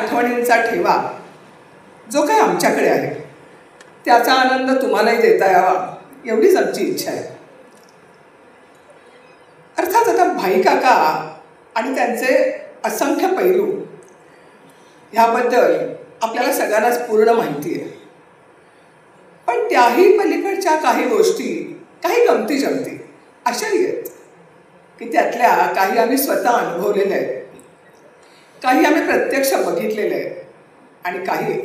आठवणींचा ठेवा जो काही आमच्याकडे आहे त्याचा आनंद तुम्हालाही देता यावा एवढीच आमची इच्छा आहे. अर्थात आता भाई काका आणि त्यांचे असंख्य पैलू ह्याबद्दल आपल्याला सगळ्यांनाच पूर्ण माहिती आहे. पण त्याही पलीकडच्या काही गोष्टी, काही गमती जमती अशाही आहेत की त्यातल्या काही आम्ही स्वतः अनुभवलेल्या आहेत, काही आम्ही प्रत्यक्ष बघितलेले आहेत आणि काही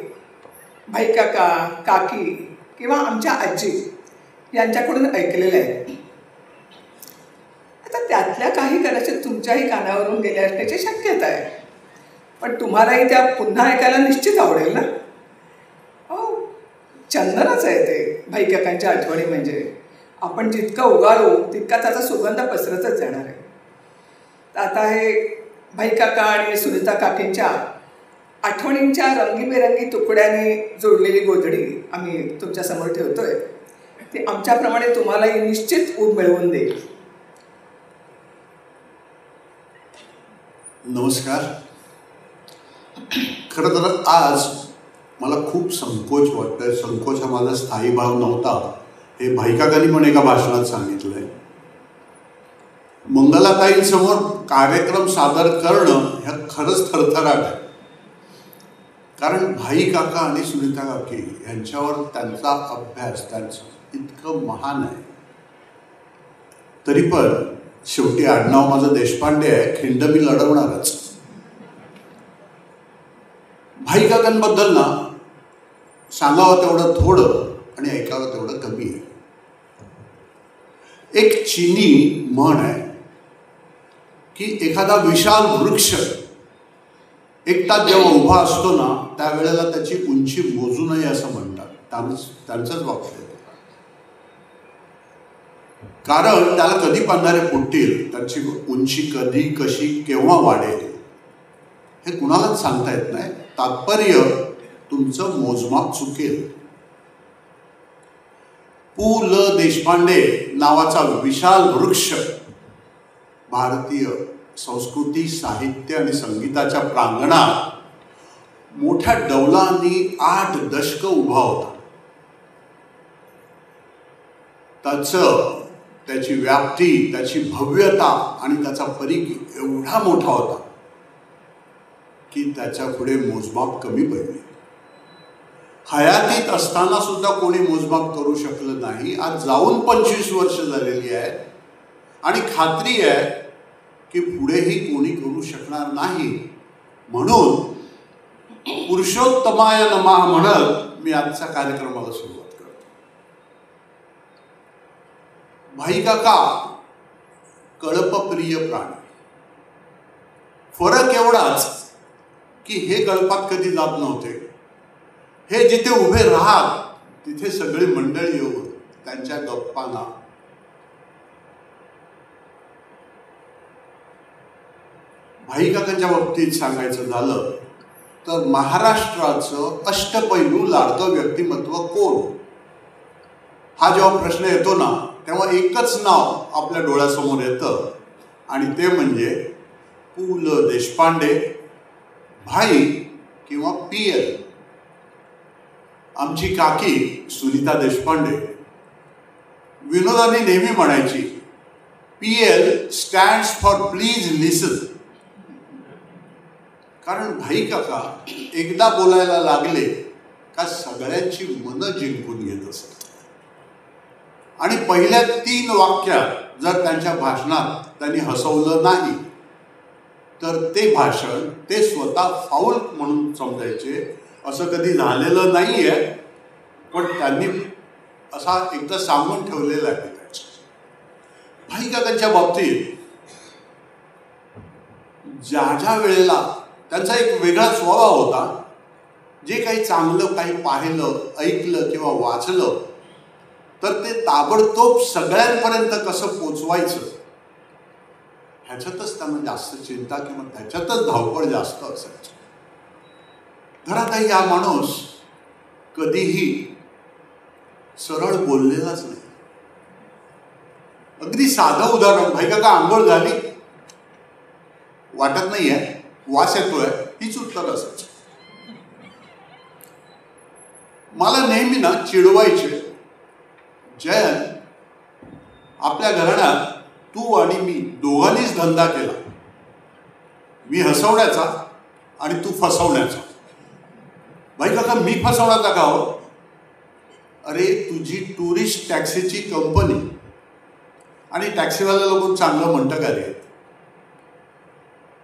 भाई काका, काकी किंवा आमच्या आजी यांच्याकडून ऐकलेले आहेत. आता त्यातल्या काही कदाचित तुमच्याही कानावरून गेल्या असण्याची शक्यता आहे, पण तुम्हालाही त्या पुन्हा ऐकायला निश्चित आवडेल ना. हो, चंदनच आहे ते भाई काकांच्या आठवणी. म्हणजे आपण जितकं उगाळू तितका त्याचा सुगंध पसरतच जाणार आहे. तर आता हे भाई काका आणि सुनीता काकींच्या आठवणींच्या रंगीबेरंगी तुकड्याने जोडलेली गोधडी आम्ही तुमच्यासमोर ठेवतोय. ती आमच्याप्रमाणे तुम्हालाही निश्चित ऊब मिळवून देईल. नमस्कार. खरं तर आज मला खूप संकोच वाटतोय. संकोच हा माझा स्थायी भाव नव्हता, हे भाई काकांनी पण एका भाषणात सांगितलंय. मंगलाताईंसमोर कार्यक्रम सादर करणं ह्या खरंच थरथराट आहे. कारण भाई काका आणि सुनीता काकी यांच्यावर त्यांचा अभ्यास त्यांचं इतकं महान आहे. तरी पण शेवटी आडनाव माझं देशपांडे आहे, खिंड मी लढवणारच. भाई काकांबद्दल ना सांगावं तेवढं थोडं आणि ऐकावं तेवढं कमी आहे. एक चीनी म्हण आहे की एखादा विशाल वृक्ष एकटा जेव्हा उभा असतो ना त्यावेळेला त्याची उंची मोजू नये असं म्हणतात. त्यांचंच वाक्य. कारण त्याला कधी पांढरे फुटतील, त्याची उंची कधी कशी केव्हा वाढेल हे कुणालाच सांगता येत नाही. तात्पर्य तुमचं मोजमाप चुकेल. पु ल देशपांडे नावाचा विशाल वृक्ष भारतीय संस्कृती, साहित्य आणि संगीताच्या प्रांगणात मोठ्या डौलांनी 8 दशकं उभा होता. त्याची व्याप्ती, त्याची भव्यता आणि त्याचा परीघ एवढा मोठा होता की त्याच्या पुढे मोजमाप कमी पडले. हयातीत असताना सुद्धा कोणी मोजमाप करू शकलं नाही. आज जाऊन 25 वर्ष झालेली आहेत आणि खात्री आहे की पुढेही कोणी करू शकणार नाही. म्हणून पुरुषोत्तमाय नमः म्हणत मी आजच्या कार्यक्रमाला सुरुवात करतो. भाई काका कळपप्रिय प्राणी. फरक एवढाच की हे कळपात कधी जात नव्हते. हे जिथे उभे राहत तिथे सगळी मंडळी येऊन त्यांच्या गप्पांना भाई काकांच्या बाबतीत सांगायचं झालं तर महाराष्ट्राचं अष्टपैलू लाडकं व्यक्तिमत्व कोण, हा जेव्हा प्रश्न येतो ना तेव्हा एकच नाव आपल्या डोळ्यासमोर येतं आणि ते म्हणजे पु ल देशपांडे, भाई किंवा PL. आमची काकी सुनीता देशपांडे विनोदाने नेहमी म्हणायची, PL स्टँड्स फॉर प्लीज लिसन. कारण भाई काका एकदा बोलायला लागले का सगळ्यांची मनं जिंकून घेत असत. आणि पहिल्या 3 वाक्यात जर त्यांच्या भाषणात त्यांनी हसवलं नाही तर ते भाषण ते स्वतः फाऊल म्हणून समजायचे. असं कधी झालेलं नाहीये, पण त्यांनी असा एकदा सांगून ठेवलेला आहे. भाई काकांच्या बाबतीत ज्या वेळेला त्यांचा एक वेगळा स्वभाव होता. जे काही चांगलं काही पाहिलं, ऐकलं किंवा वाचलं तर ते ताबडतोब सगळ्यांपर्यंत कसं पोचवायचं ह्याच्यातच त्यांना जास्त चिंता किंवा त्याच्यातच धावपळ जास्त असायची. घरातही हा माणूस कधीही सरळ बोललेलाच नाही. अगदी साधं उदाहरण, भाई काका आंघोळ झाली, वाटत नाहीये, वास येतोय, हीच उत्तर असायचं. मला नेहमी ना चिडवायचे, जयंत, आपल्या घराण्यात तू आणि मी दोघांनीच धंदा केला, मी हसवण्याचा आणि तू फसवण्याचा. भाई काका, मी फसवण्याचा का हो? अरे, तुझी टुरिस्ट टॅक्सीची कंपनी आणि टॅक्सीवाले लोक चांगलं म्हणतं का रे?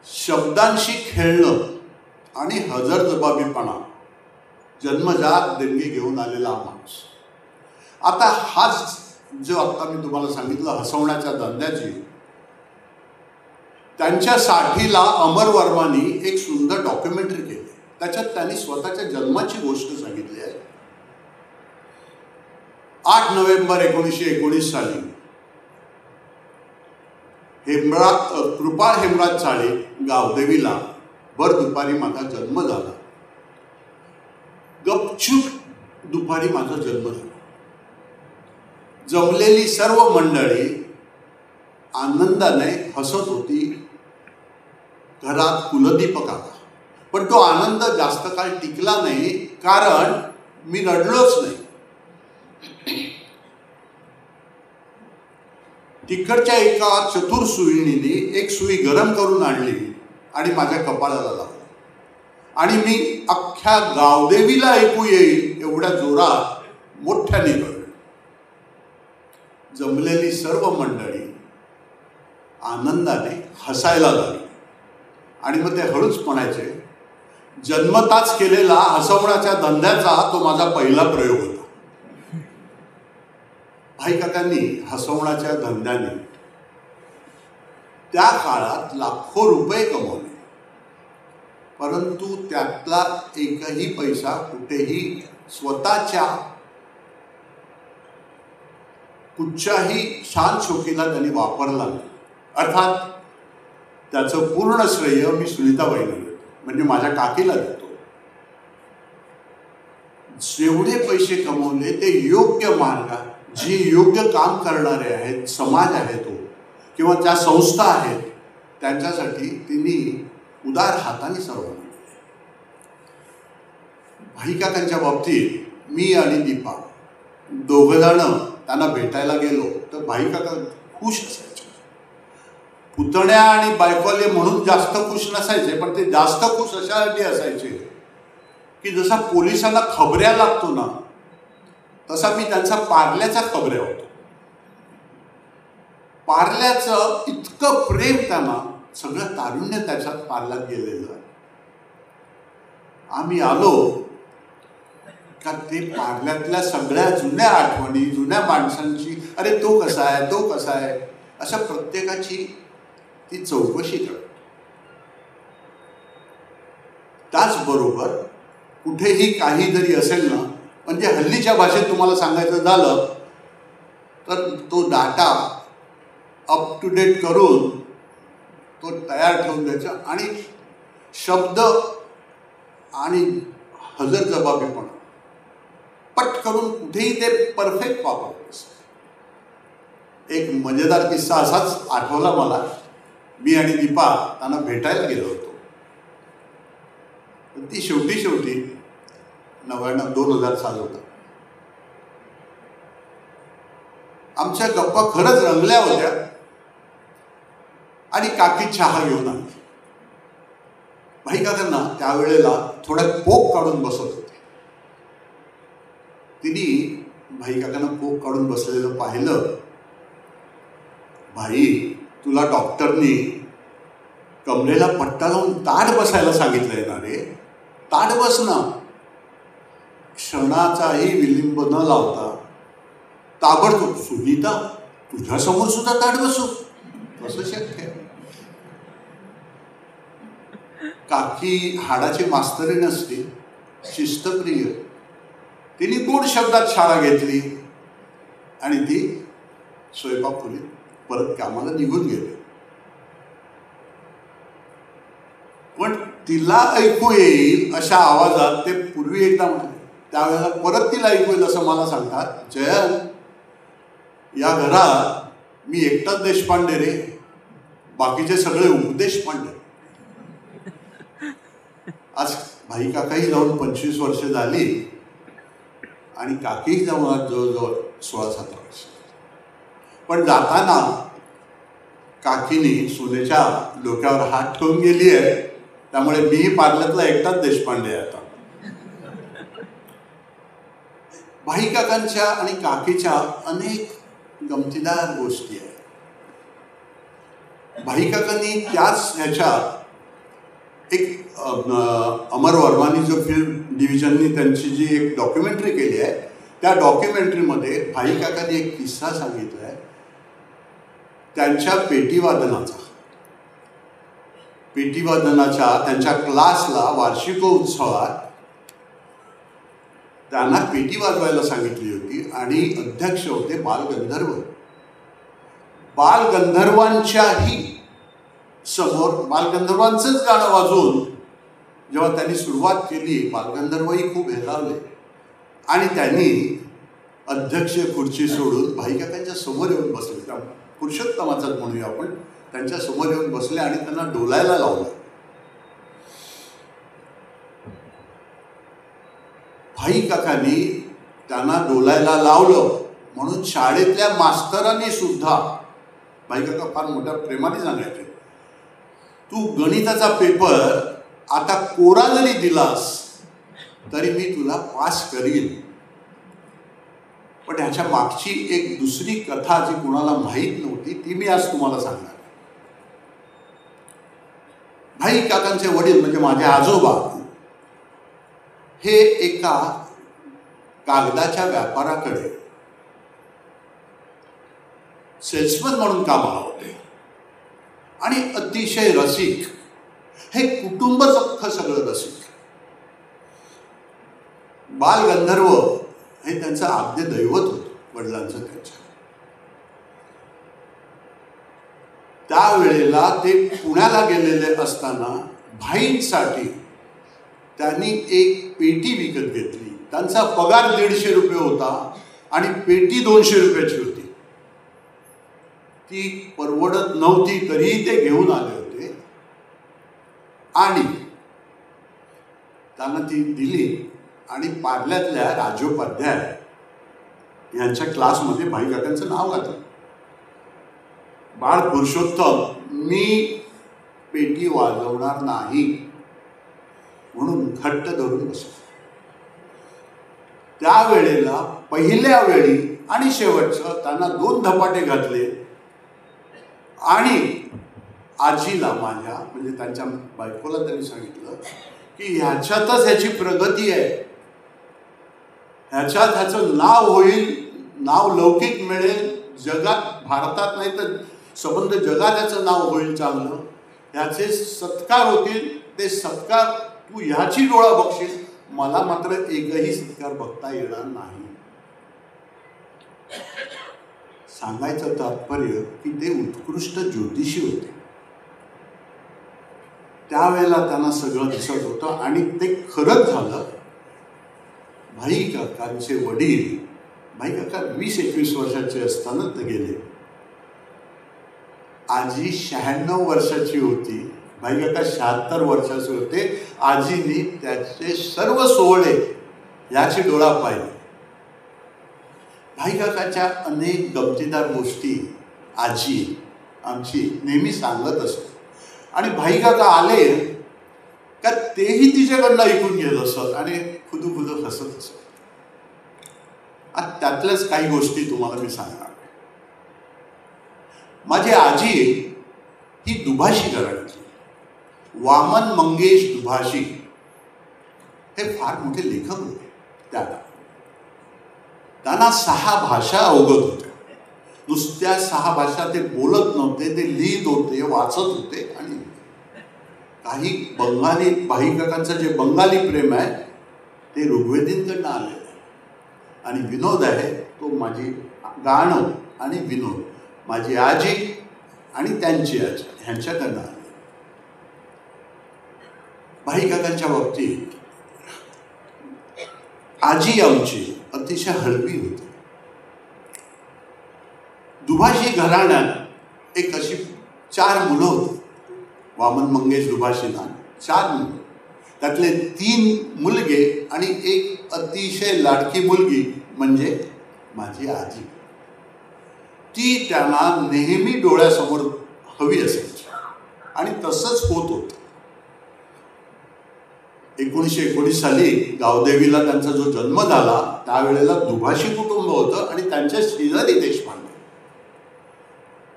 शब्दांशी खेळणं आणि हजरजबाबीपणा जन्मजात देणगी घेऊन आलेला माणूस. आता हाच जो आत्ता मी तुम्हाला सांगितलं हसवण्याच्या धंद्याची, त्यांच्या साठीला अमर वर्मानी एक सुंदर डॉक्युमेंटरी केली. त्याच्यात त्यांनी स्वतःच्या जन्माची गोष्ट सांगितली आहे. 8 नोव्हेंबर 1919 साली कृपाळ हेमराज चाळे गावदेवीला भर दुपारी माझा जन्म झाला. गपचूप दुपारी माझा जन्म झाला. जमलेली सर्व मंडळी आनंदाने हसत होती. घरात कुलदीपक आला, पण तो आनंद जास्त काळ टिकला नाही, कारण मी रडलोच नाही. तिकडच्या एका चतुर सुईणीने एक सुई गरम करून आणली आणि माझ्या कपाळाला लावली, आणि मी अख्ख्या गावदेवीला ऐकू येईल एवढ्या जोरात मोठ्याने रडलो. जमलेली सर्व मंडळी आनंदाने हसायला लागली आणि मग ते हळूच म्हणायचे, जन्मताच केलेला हसवण्याच्या धंद्याचा तो माझा पहिला प्रयोग होता. भाई काकांनी हसवण्याच्या धंद्याने त्या काळात लाखो रुपये कमवले, परंतु त्यातला एकही पैसा कुठेही स्वतःच्या कुठच्याही शान शोकीला त्यांनी वापरला नाही. अर्थात त्याचं पूर्ण श्रेय मी सुनीताबाईंना देतो, म्हणजे माझ्या काकीला देतो. जेवढे पैसे कमवले ते योग्य मार्गात, जे योग्य काम करणारे आहेत, समाज आहे तो किंवा त्या संस्था आहेत, त्यांच्यासाठी तिने उदार हाताने सर्वांना दिले. भाई काकांच्या बाबतीत मी आणि दीपा दोघंजणं त्यांना भेटायला गेलो तर भाई काका खुश असायचे. पुतण्या आणि बायकोले म्हणून जास्त खुश नसायचे, पण ते जास्त खुश अशासाठी असायचे की जसा पोलिसांना खबऱ्या लागतो ना, तसा मी त्यांचा पार्ल्याचा खबऱ्या होतो. पार्ल्याचं इतकं प्रेम त्यांना, सगळं तारुण्य त्याच्यात पार्ल्यात गेलेलं. आम्ही आलो का ते पार्ल्यातल्या सगळ्या जुन्या आठवणी, जुन्या माणसांची, अरे तो कसा आहे, तो कसा आहे, अशा प्रत्येकाची ती चौकशी करतो. त्याचबरोबर कुठेही काही जरी असेल ना, म्हणजे हल्लीच्या भाषेत तुम्हाला सांगायचं झालं तर तो डाटा अप टू डेट करून तो तयार ठेवून द्यायचा, आणि शब्द आणि हजरजबाबीपणा पट करून कुठेही ते परफेक्ट वापरतो. एक मजेदार किस्सा असाच आठवला मला. मी आणि दीपा त्यांना भेटायला गेलो होतो. ती शेवटी 2000 साल होता. आमच्या गप्पा खरंच रंगल्या होत्या आणि काकी चहा घेऊन आली. भाई काकांना त्यावेळेला थोडा पोक काढून बसत होते. तिने भाई काकांना पोक काढून बसलेलं पाहिलं. भाई, तुला डॉक्टरनी कमरेला पट्टा लावून ताट बसायला सांगितलंय ना रे, ताट बस ना. क्षणाचाही विलंब न लावता ताबडतोब, सुनीता, तुझ्यासमोर सुद्धा ताट बसू, कसं शक्य? काकी हाडाची मास्तरी नसते, शिस्तप्रिय. तिने गोड शब्दात शाळा घेतली आणि ती स्वयंपाकखोलीत परत कामाला निघून गेली. पण तिला ऐकू येईल अशा आवाजात ते पूर्वी एकदा म्हणाले. त्यावेळेला परत तिला ऐकू येईल असं मला सांगतात, जयंत, या घरात मी एकटाच देशपांडे रे, बाकीचे सगळे उपदेशपांडे. आज भाई काकाही जाऊन 25 वर्ष झाली, आणि काकीही जाऊन जवळजवळ 16-17 वर्ष. पण जाताना काकीनी सुनेच्या डोक्यावर हात ठेवून गेली आहे. त्यामुळे मीही पार्ल्यातला एकटाच देशपांडे आहे आता. भाई काकांच्या आणि काकीच्या अनेक गमतीदार गोष्टी आहेत. भाई काकांनी त्याच ह्याच्या एक अमर वर्मानी जो फिल्म डिव्हिजननी त्यांची जी एक डॉक्युमेंटरी केली आहे, त्या डॉक्युमेंटरीमध्ये भाई काकांनी एक किस्सा सांगितला आहे त्यांच्या पेटीवादनाच्या त्यांच्या क्लासला वार्षिकोत्सवात त्यांना पेटी वाजवायला सांगितली होती आणि अध्यक्ष होते बालगंधर्व. बालगंधर्वांच्याही समोर बालगंधर्वांचंच गाणं वाजवून जेव्हा त्यांनी सुरुवात केली, बालगंधर्वही खूप हेलावले आणि त्यांनी अध्यक्ष खुर्ची सोडून भाई काकांच्या समोर येऊन बसले. त्या पुरुषोत्तमाचाच म्हणूया आपण, त्यांच्या समोर येऊन बसले आणि त्यांना डोलायला लावलं. भाई काकांनी त्यांना डोलायला लावलं म्हणून शाळेतल्या मास्तरांनी सुद्धा, भाई काका फार मोठ्या प्रेमाने सांगायचे, तू गणिताचा पेपर आता कोरा जरी दिलास तरी मी तुला पास करीन. पण ह्याच्या मागची एक दुसरी कथा जी कुणाला माहीत नव्हती ती मी आज तुम्हाला सांगणार. भाई काकांचे वडील म्हणजे माझे आजोबा हे एका कागदाच्या व्यापाराकडे सेल्समन म्हणून कामाला होते आणि अतिशय रसिक. हे कुटुंबच अख्खं सगळं रसिक. बालगंधर्व हे त्यांचं आद्य दैवत होतं वडिलांचं त्यांच्या. त्यावेळेला ते पुण्याला गेलेले असताना भाईंसाठी त्यांनी एक पेटी विकत घेतली. त्यांचा पगार 150 रुपये होता आणि पेटी 200 रुपयाची होती. ती परवडत नव्हती तरीही ते घेऊन आले होते आणि त्यांना ती दिली आणि पार्ल्यातल्या राजोपाध्याय यांच्या क्लासमध्ये भाई काकांचं नाव घातलं. बाळ पुरुषोत्तम, मी पेटी वाजवणार नाही म्हणून घट्ट धरून बसलो. त्यावेळेला पहिल्या वेळी आणि शेवटचं त्यांना 2 धपाटे घातले आणि आजीला माझ्या म्हणजे त्यांच्या बायकोला त्यांनी सांगितलं की ह्याच्यातच ह्याची प्रगती आहे, ह्याच्यात ह्याचं नाव होईल, नाव लौकिक मिळेल, जगात भारतात नाही तर संबंध जगात ह्याचं नाव होईल चांगलं, ह्याचे सत्कार होतील. ते सत्कार तू ह्याची डोळा बघशील, मला मात्र एकही सत्कार बघता येणार नाही. सांगायचं तात्पर्य की ते उत्कृष्ट ज्योतिषी होते. त्यावेळेला त्यांना सगळं दिसत होतं आणि ते खरंच झालं. भाई काकांचे वडील, भाई काका 20-21 वर्षाचे असताना ते गेले. आजी 96 वर्षाची होती, भाई काका 76 वर्षाचे होते. आजीने त्याचे सर्व सोहळे याची डोळा पाहिली. भाई काकाच्या अनेक गमतीदार गोष्टी आजी आमची नेहमी सांगत असत आणि भाई काका आले का तेही तिच्याकडनं ऐकून घेत असत आणि खुदू हसत असत. त्यातल्याच काही गोष्टी तुम्हाला मी सांगणार. माझी आजी ही दुभाषी घराण्यातली, वामन मंगेश दुभाषी हे फार मोठे लेखक होते. त्यांना 6 भाषा अवगत होत्या. नुसत्या 6 भाषा ते बोलत नव्हते, ते लिहित होते, वाचत होते. आणि काही बंगाली, भाई काकांचं जे बंगाली प्रेम आहे ते ऋग्वेदींकडनं आलेलं आहे. आणि विनोद आहे तो माझी गाणं आणि विनोद माझी आजी आणि त्यांची आजी ह्यांच्याकडनं आले. भाई काकांच्या बाबतीत आजी आमची अतिशय हळवी होती. दुभाषी घराण्यात एक अशी 4 मुलं होती. वामन मंगेश दुभाषींना 4 मुलं. त्यातले 3 मुलगे आणि एक अतिशय लाडकी मुलगी म्हणजे माझी आजी. ती त्यांना नेहमी डोळ्यासमोर हवी असायची आणि तसंच होत होतं. 1919 साली गावदेवीला त्यांचा जो जन्म झाला त्यावेळेला दुभाषी कुटुंब होतं आणि त्यांच्या शेजारी देशपांडे.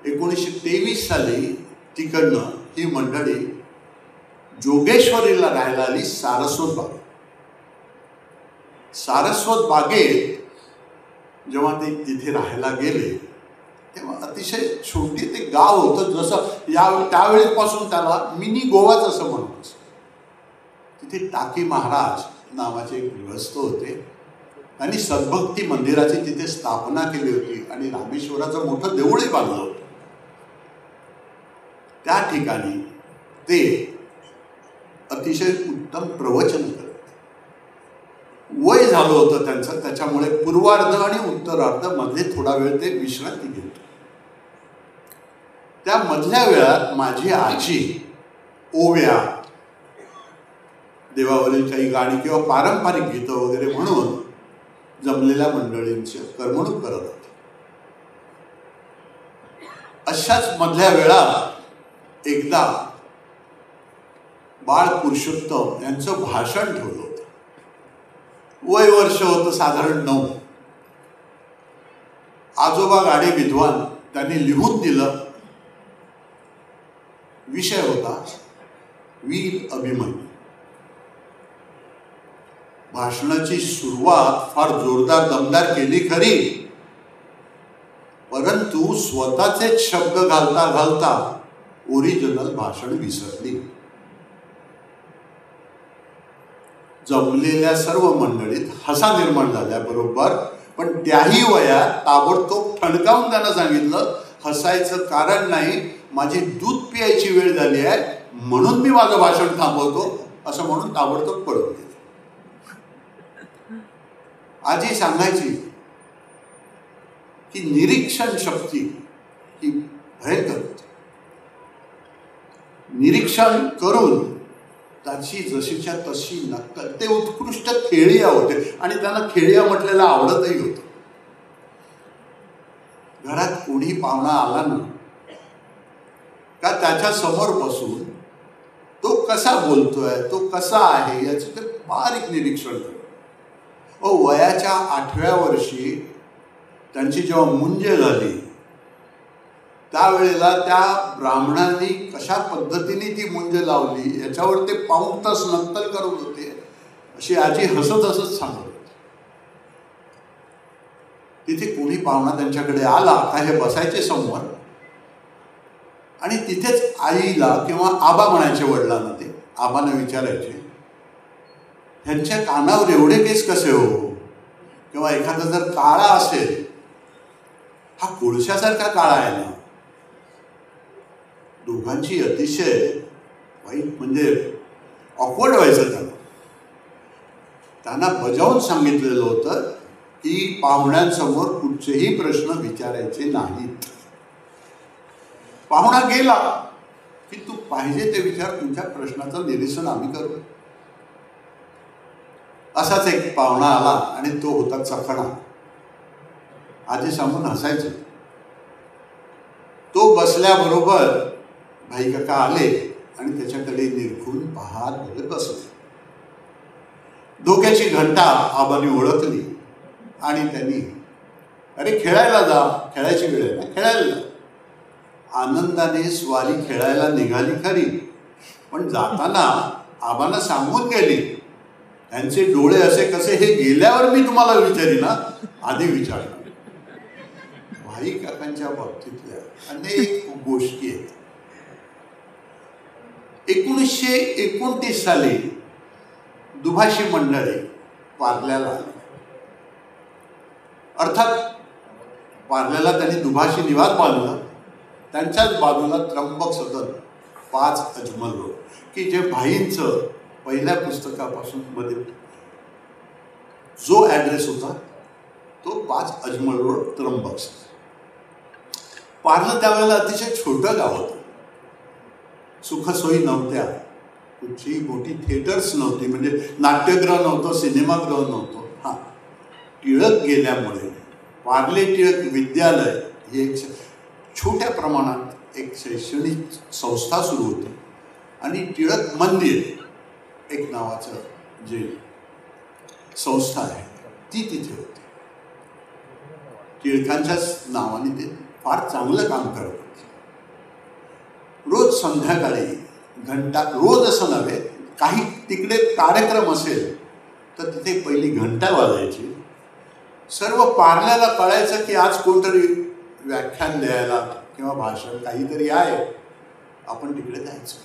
1923 साली तिकडनं ही मंडळी जोगेश्वरीला राहायला आली सारस्वत बागेत. सारस्वत बागेत जेव्हा ते तिथे राहायला गेले तेव्हा अतिशय छोटी ते गाव होतं. जसं त्यावेळेपासून त्याला मिनी गोवाच असं म्हणतो. तिथे टाकी महाराज नावाचे एक गृहस्थ होते. त्यांनी सद्भक्ती मंदिराची तिथे स्थापना केली होती आणि रामेश्वराचं मोठं देऊळही बांधलं होतं. त्या ठिकाणी ते अतिशय उत्तम प्रवचन करत. वय झालं होतं त्यांचं, त्याच्यामुळे पूर्वार्ध आणि उत्तरार्ध मध्ये थोडा वेळ ते विश्रांती घेत. त्या मधल्या वेळात माझी आजी ओव्या, देवावरील काही गाणी किंवा पारंपरिक गीतं वगैरे म्हणून जमलेल्या मंडळींची करमणूक करत होती. अशाच मधल्या वेळात एकदा बाळ पुरुषोत्तम यांचं भाषण ठेवलं होतं. वय वर्ष होतं साधारण 9. आजोबा गाडे विद्वान त्यांनी लिहून दिलं. विषय होता वीर अभिमन्यू. भाषणाची सुरुवात फार जोरदार दमदार केली खरी, परंतु स्वतःचे शब्द घालता घालता ओरिजिनल भाषण विसरली. जमलेल्या सर्व मंडळीत हसा निर्माण झाल्याबरोबर पण त्याही वयात ताबडतोब ठणकावून त्यांना सांगितलं, हसायचं कारण नाही, माझी दूध प्यायची वेळ झाली आहे म्हणून मी माझं भाषण थांबवतो असं म्हणून ताबडतोब पळून गेले. आजी सांगायची की निरीक्षण शक्ती ही भयंकर होती. निरीक्षण करून त्याची जशीच्या तशी नक्कल. ते उत्कृष्ट खेळिया होते आणि त्यांना खेळिया म्हटलेलं आवडतही होतं. घरात कोणी पाहुणा आला ना का त्याच्या समोर बसून तो कसा बोलतोय, तो कसा आहे याचं ते बारीक निरीक्षण करतो. वयाच्या 8व्या वर्षी त्यांची जेव्हा मुंज झाली त्यावेळेला त्या ब्राह्मणांनी कशा पद्धतीने ती मुंज लावली याच्यावर ते पाऊण तास नक्कल करत होते. अशी आजी हसत हसत सांगत होती. तिथे कोणी पाहुणा त्यांच्याकडे आला का हे बसायचे समोर आणि तिथेच आईला किंवा आबा म्हणायचे वडिलांना. ते आबांना विचारायचे, ह्यांच्या कानावर एवढे केस कसे हो, किंवा एखादा जर काळा असेल, हा कोळशासारखा काळा आहे ना. दोघांची अतिशय वाईट म्हणजे ऑकवर्ड व्हायचं त्यांना. त्यांना बजावून सांगितलेलं होतं की पाहुण्यांसमोर कुठचेही प्रश्न विचारायचे नाहीत. पाहुणा गेला की तू पाहिजे ते विचार, तुमच्या प्रश्नाचं निरसन आम्ही करू. असाच एक पाहुणा आला आणि तो होता चखणा. आजी सांगून हसायचं. तो बसल्याबरोबर भाई काका आले आणि त्याच्याकडे निरखून पाहत बघत बसले. डोक्याची घंटा आबांनी ओळखली आणि त्यांनी, अरे खेळायला जा, खेळायची वेळ आहे ना, खेळायला जा. आनंदाने स्वारी खेळायला निघाली खरी, पण जाताना आबांना सांगून गेली, त्यांचे डोळे असे कसे हे गेल्यावर मी तुम्हाला विचारी ना, आधी विचारणार. भाई काकांच्या बाबतीतल्या अनेक गोष्टी आहेत. 1929 साली दुभाषी मंडळी पार्ल्याला आली. अर्थात पार्ल्याला त्यांनी दुभाषी निवास बांधलं. त्यांच्याच बाजूला त्र्यंबक सदन 5 अजमल रोड, की जे भाईंचं पहिल्या पुस्तकापासून मध्ये जो ॲड्रेस होता तो 5 अजमल रोड त्र्यंबक सदन. पार्लं त्यावेळेला अतिशय छोटं गाव होतं. सुखसोयी नव्हत्या. कुठचीही मोठी थिएटर्स नव्हती, म्हणजे नाट्यगृह नव्हतं, सिनेमागृह नव्हतं. हां, टिळक गेल्यामुळे पार्ले टिळक विद्यालय ही एक छोट्या प्रमाणात एक शैक्षणिक संस्था सुरू होती आणि टिळक मंदिर एक नावाचं जे संस्था आहे ती तिथे होती. टिळकांच्याच नावाने ते फार चांगलं काम करत होते. रोज संध्याकाळी घंटा, रोज असं नव्हे, काही तिकडे कार्यक्रम असेल तर तिथे पहिली घंटा वाजायची. सर्व पार्ल्याला कळायचं की आज कोणतरी व्याख्यान द्यायला किंवा भाषण काहीतरी आहे, आपण तिकडे जायचं.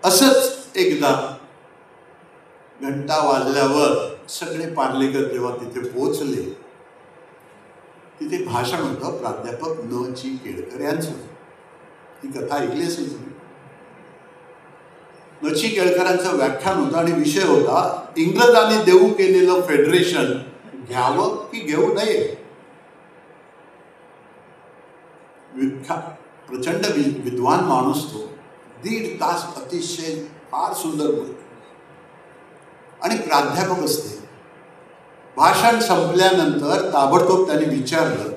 असंच एकदा घंटा वाजल्यावर सगळे पार्लेकर जेव्हा तिथे पोहोचले, तिथे भाषण होतं प्राध्यापक न. ची. केळकर यांचं. ही कथा ऐकली असेल तुम्ही. न. ची. केळकरांचं व्याख्यान होतं आणि विषय होता इंग्रजांनी देऊ केलेलं फेडरेशन घ्यावं की घेऊ नये. प्रचंड विद्वान माणूस तो. 1.5 तास अतिशय फार सुंदर बोलतो आणि प्राध्यापक असते. भाषण संपल्यानंतर ताबडतोब त्यांनी विचारलं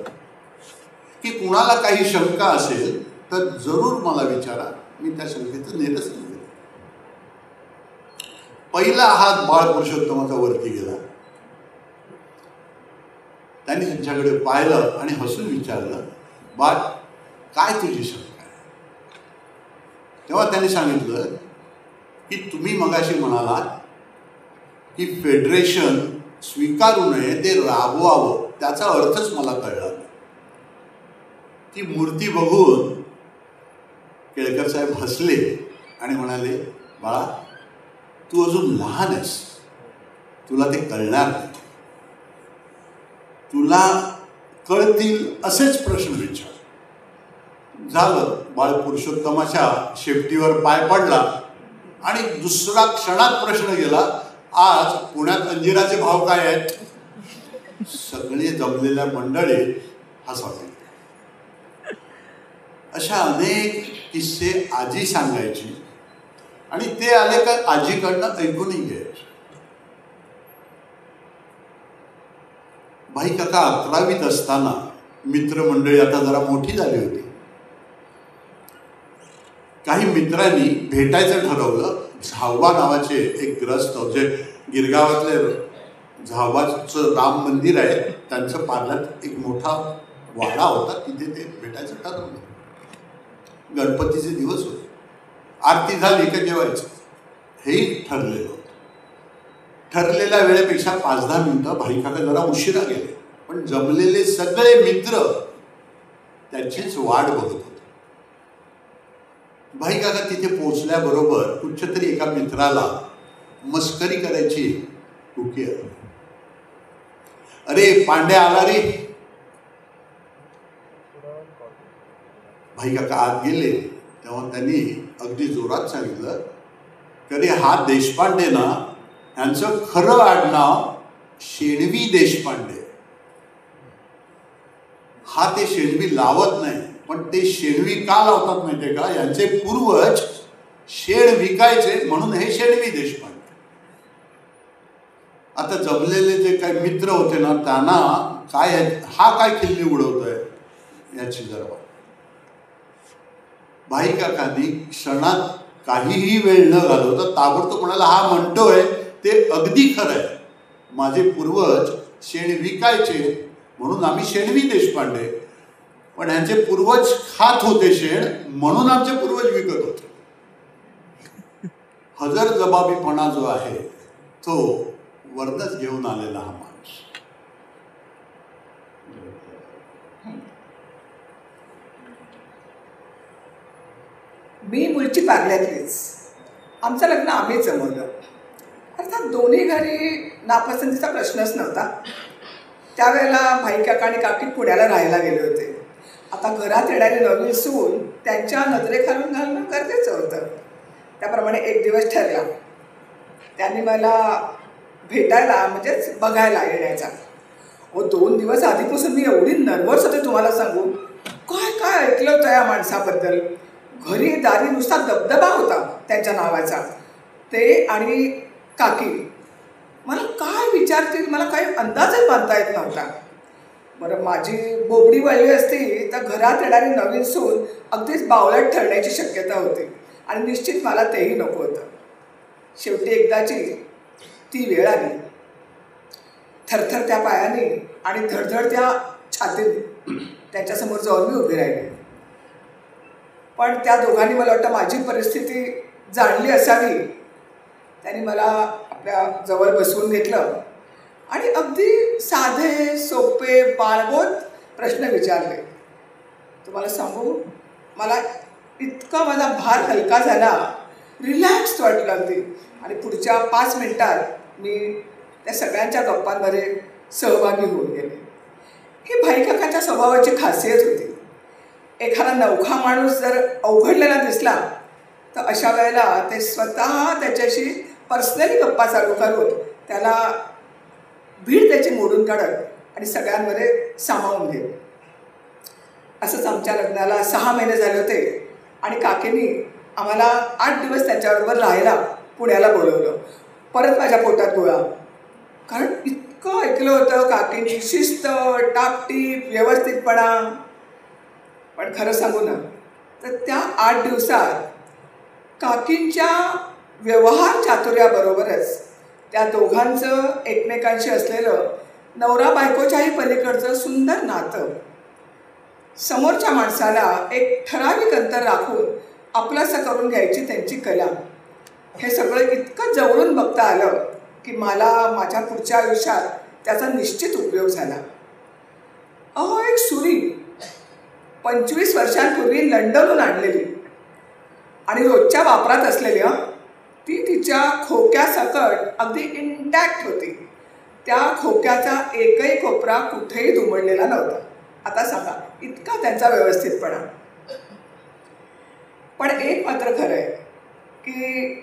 की कुणाला काही शंका असेल तर जरूर मला विचारा, मी त्या शंकेचं निरसन करेन. पहिला हात बाळ पुरुषोत्तमाचा वरती गेला. त्यांनी त्यांच्याकडे पाहिलं आणि हसून विचारलं, बाळ काय तुझी शंका आहे? तेव्हा त्यांनी सांगितलं की तुम्ही मगाशी म्हणालात की फेडरेशन स्वीकारू नये, ते राबवावं, त्याचा अर्थच मला कळला. ती मूर्ती बघून केळकर साहेब हसले आणि म्हणाले, बाळा तू अजून लहान आहेस, तुला ते कळणार नाही. तुला कळतील असेच प्रश्न विचार. झालं. बाळ पुरुषोत्तमाच्या शेपटीवर पाय पडला आणि दुसरा क्षणात प्रश्न गेला, आज पुण्यात अंजिराचे भाव काय आहेत? सगळे जमलेल्या मंडळी हसायचे. अशा अनेक किस्से आजी सांगायची आणि ते आले का आजीकडनं ऐकूनही घ्यायचे. भाई काका 11वीत असताना मित्रमंडळी आता जरा मोठी झाली होती. काही मित्रांनी भेटायचं ठरवलं. झावबा नावाचे एक ग्रस्त जे गिरगावातले झावबाचं राम मंदिर आहे, त्यांचं पार्ल्यात एक मोठा वाडा होता, तिथे ते भेटायचं ठरवलं. गणपतीचे दिवस होते. आरती झाली का जेवायचं हेही ठरलेलं होतं. ठरलेल्या वेळेपेक्षा 5-10 मिनिटं भाई काका जरा उशिरा गेले, पण जमलेले सगळे मित्र त्यांचीच वाट बघत होते. भाई काका तिथे पोहोचल्याबरोबर कुठच्या तरी एका मित्राला मस्करी करायची टुकी आली. अरे पांड्या आला रे. भाई काका आत गेले तेव्हा त्यांनी अगदी जोरात सांगितलं, अरे हा देशपांडे ना, यांचं खरं आडनाव शेणवी देशपांडे. हा ते शेणवी लावत नाही, पण ते शेणवी का लावतात माहितीये का? यांचे पूर्वज शेण विकायचे म्हणून हे शेणवी देशपांडे. आता जमलेले जे काही मित्र होते ना, त्यांना काय हा काय खिल्ली उडवतोय याची जरा वाट. भाई काकांनी क्षणात काहीही वेळ न घालवता ताबडतोब म्हणाला, हा म्हणतोय ते अगदी खरं आहे. माझे पूर्वज शेण विकायचे म्हणून आम्ही शेणवी देशपांडे, पण ह्यांचे पूर्वज खात होते शेण म्हणून आमचे पूर्वज विकत होते. हजर जबाबीपणा जो आहे तो वरनच घेऊन आलेला हा माणूस. मी मूळची पार्ल्यातलीच. आमचं लग्न आम्हीच जमवलं. अर्थात दोन्ही घरी नापसंतीचा प्रश्नच नव्हता. त्यावेळेला भाई काका आणि काकी पुण्याला राहायला गेले होते. आता घरात येणारी नवीन सून त्यांच्या नजरेखालून घालणं गरजेचं होतं. त्याप्रमाणे एक दिवस ठरला. त्यांनी मला भेटायला म्हणजेच बघायला येण्याचा. 2 दिवस आधीपासून मी एवढी नर्वस होते तुम्हाला सांगू. काय काय ऐकलं होतं या माणसाबद्दल. घरी दारी नुसता दबदबा होता. त्यांच्या नावाचा, ते आणि काकी. मला काय विचारतील मला काही अंदाजच बांधता येत नव्हता. बरं, माझी बोबडी वळली असती तर घरात येणारी नवीन सून अगदीच बावळट ठरण्याची शक्यता होती आणि निश्चित मला तेही नको होतं. शेवटी एकदाची ती वेळ आली. थरथरत्या पायाने आणि धडधडत्या छातीने त्यांच्यासमोर जाऊन मी उभी राहिली. पण त्या दोघांनी मला वाटतं माझी परिस्थिती जाणली असावी. त्यांनी मला आपल्या जवळ बसवून घेतलं आणि अगदी साधे सोपे बाळगोत प्रश्न विचारले. तुम्हाला सांगू, मला इतका माझा भार हलका झाला, रिलॅक्स वाटलं अगदी. आणि पुढच्या 5 मिनिटात मी त्या सगळ्यांच्या गप्पांमध्ये सहभागी होऊन गेले. ही भाई काकांच्या स्वभावाची खासियत होती. एखादा नवखा माणूस जर अवघडलेला दिसला तर अशा वेळेला ते स्वतः त्याच्याशी पर्सनली गप्पा चालू करून त्याला भीड त्याची मोडून काढत आणि सगळ्यांमध्ये सामावून घेत. असंच आमच्या लग्नाला 6 महिने झाले होते आणि काकींनी आम्हाला 8 दिवस त्यांच्याबरोबर राहायला पुण्याला बोलवलं. परत माझ्या पोटात गोळा, कारण इतकं ऐकलं होतं काकींची शिस्त, टापटीप, व्यवस्थितपणा. पण खरं सांगू ना, तर त्या 8 दिवसात काकींच्या व्यवहार चातुर्याबरोबरच त्या दोघांचं एकमेकांशी असलेलं नवरा बायकोच्याही पलीकडचं सुंदर नातं, समोरच्या माणसाला एक ठराविक अंतर राखून आपलंसं करून घ्यायची त्यांची कला, हे सगळं इतकं जवळून बघता आलं की मला माझ्या पुढच्या आयुष्यात त्याचा निश्चित उपयोग झाला. अहो, एक सुरी 25 वर्षांपूर्वी लंडनहून आणलेली आणि रोजच्या वापरात असलेली, ती तिच्या खोक्यासकट अगदी इंटॅक्ट होती. त्या खोक्याचा एकही कोपरा कुठेही दुमडलेला नव्हता. आता सांगा, इतका त्यांचा व्यवस्थितपणा. पण एक मात्र खरं आहे की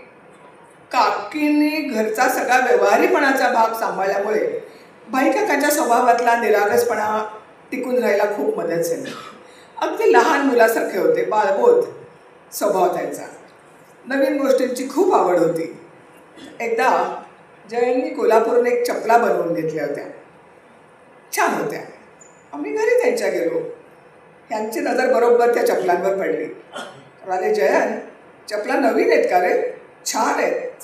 काकींनी घरचा सगळा व्यवहारीपणाचा भाग सांभाळल्यामुळे भाई काकांच्या स्वभावातला निरागसपणा टिकून राहायला खूप मदत झाली. अगदी लहान मुलासारखे होते, बाळबोध स्वभाव त्यांचा. नवीन गोष्टींची खूप आवड होती. एकदा जयंतनी कोल्हापूरने एक चपला बनवून घेतल्या होत्या, छान होत्या. आम्ही घरी त्यांच्या गेलो. यांची नजर बरोबर त्या चपलांवर पडली. म्हणाले, जयंत, चपला नवीन आहेत का रे? छान आहेत,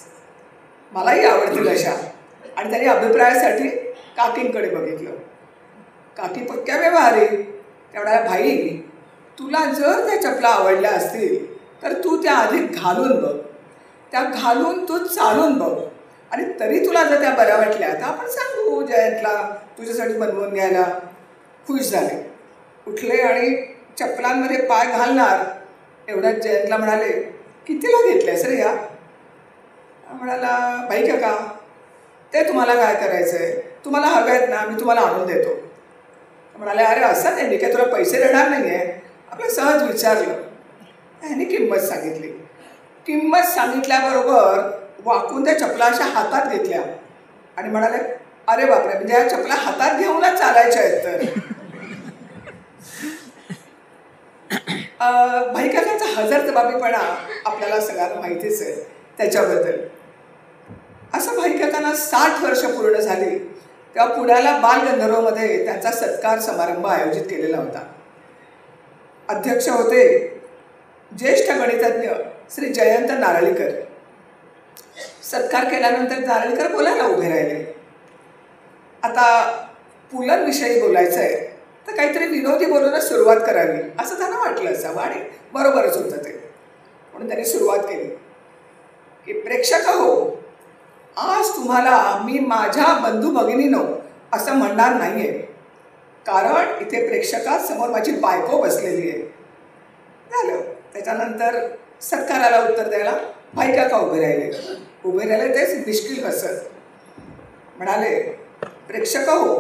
मलाही आवडतील अशा. आणि त्यांनी अभिप्रायासाठी काकींकडे बघितलं. काकी पक्क्या व्यवहारी. तेवढा, भाई, तुला जर त्या चपला आवडल्या असतील तर तू त्या आधी घालून बघ, त्या घालून तू चालून बघ, आणि तरी तुला जर त्या बऱ्या वाटल्या तर आपण सांगू जयंतला तुझ्यासाठी बनवून घ्यायला. खुश झाले, उठले आणि चपलांमध्ये पाय घालणार एवढ्यात जयंतला म्हणाले, कितीला घेतल्यास रे या? म्हणाला, भाई काका, ते तुम्हाला काय करायचं आहे, तुम्हाला हवे आहेत ना, मी तुम्हाला आणून देतो. म्हणाले, अरे असं नाही, मी काय तुला पैसे देणार नाही आहे. आपलं सहज विचारलं. ह्याने किंमत सांगितली. किंमत सांगितल्याबरोबर वाकून त्या चपला अशा हातात घेतल्या आणि म्हणाले, अरे बापरे, म्हणजे या चपला हातात घेऊनच चालायच्या आहेत तर. भाई काकांचा हजरजबाबीपणा आपल्याला सगळ्यांना माहितीच आहे त्याच्याबद्दल. असं भाई काकांना 60 वर्ष पूर्ण झाली तेव्हा पुण्याला बालगंधर्वमध्ये त्यांचा सत्कार समारंभ आयोजित केलेला होता. अध्यक्ष होते ज्येष्ठ गणितज्ञ श्री जयंत नारळीकर. सत्कार केल्यानंतर नारळीकर बोलायला उभे राहिले. आता पुलंविषयी बोलायचं आहे तर काहीतरी विनोदी बोलूनच सुरुवात करावी असं त्यांना वाटलं असावं, आणि बरोबरच होतं ते. म्हणून त्यांनी सुरुवात केली की, प्रेक्षक हो, आज तुम्हाला मी माझ्या बंधू भगिनीनो असं म्हणणार नाही आहे, कारण इथे प्रेक्षकासमोर माझी बायको बसलेली आहे. झालं. त्याच्यानंतर सत्काराला उत्तर द्यायला भाई काका उभे राहिले. तेच निष्किल हसत म्हणाले, प्रेक्षक हो,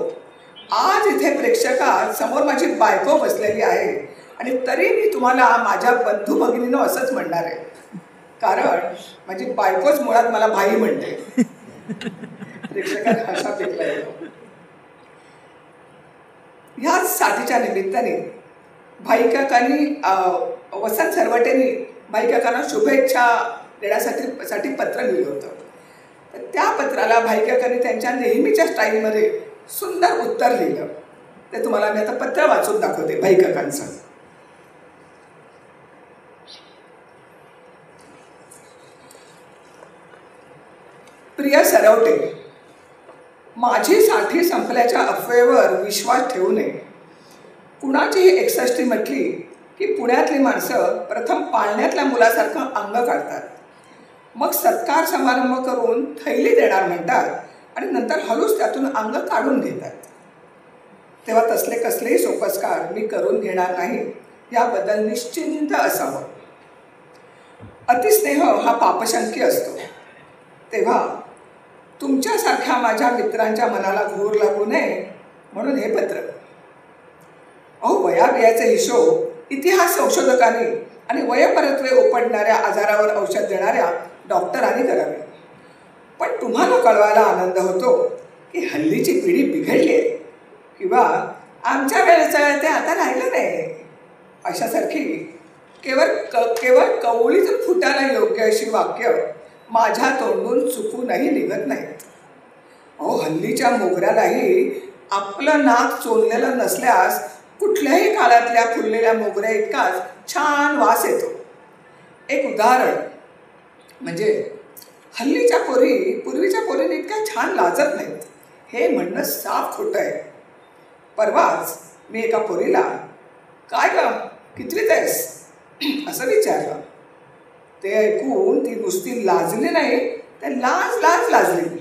आज इथे प्रेक्षकात समोर माझी बायको बसलेली आहे आणि तरी मी तुम्हाला माझ्या बंधू भगिनीनो असंच म्हणणार आहे, कारण माझी बायकोच मुळात मला भाई म्हणते. प्रेक्षकात हसा पेटला. ह्याच साथीच्या निमित्ताने भाई काकांनी वसंत सरवटेंनी भाई काकांना शुभेच्छा देण्यासाठी पत्र लिहिलं होतं. तर त्या पत्राला भाई काकांनी त्यांच्या नेहमीच्या स्टाईलमध्ये सुंदर उत्तर लिहिलं. ते तुम्हाला मी आता पत्र वाचून दाखवते भाई काकांचं. प्रिय सरवटे, माझी साठी संपल्याच्या अफवेवर विश्वास ठेवू नये. कुणाचीही 61 म्हटली की पुण्यातली माणसं प्रथम पाळण्यातल्या मुलासारखं अंग काढतात, मग सत्कार समारंभ करून थैली देणार म्हणतात आणि नंतर हळूच त्यातून अंग काढून घेतात. तेव्हा तसले कसलेही सोपस्कार मी करून घेणार नाही, याबद्दल निश्चिंत असावं. अतिस्नेह हा पापशंकी असतो. तेव्हा तुमच्यासारख्या माझ्या मित्रांच्या मनाला घोर लागू नये म्हणून हे पत्र. अहो, वयाबियाचे हिशोब इतिहास संशोधकांनी आणि वयपरत्वे उपडणाऱ्या आजारावर औषध देणाऱ्या डॉक्टरांनी करावे. पण तुम्हाला कळवायला आनंद होतो की हल्लीची पिढी बिघडली आहे किंवा आमच्या वेळेचं ते आता राहिलं नाही. अशासारखी केवळ कवळीतून फुटायला योग्य अशी वाक्य माझ्या तोंडून चुकूनही निघत नाहीत. अहो, हल्लीच्या मोगऱ्यालाही आपलं नाक चोललेलं नसल्यास कुठल्याही काळातल्या फुललेल्या मोगऱ्या इतकाच छान वास येतो. एक उदाहरण म्हणजे हल्लीच्या पूर्वीच्या पोरीने इतक्या छान लाजत नाहीत हे म्हणणं साफ खोटं आहे. परवाच मी एका पोरीला काय ग कितवीत आहेस असं विचारलं. ते ऐकून ती नुसती लाजली नाही, तर लाजली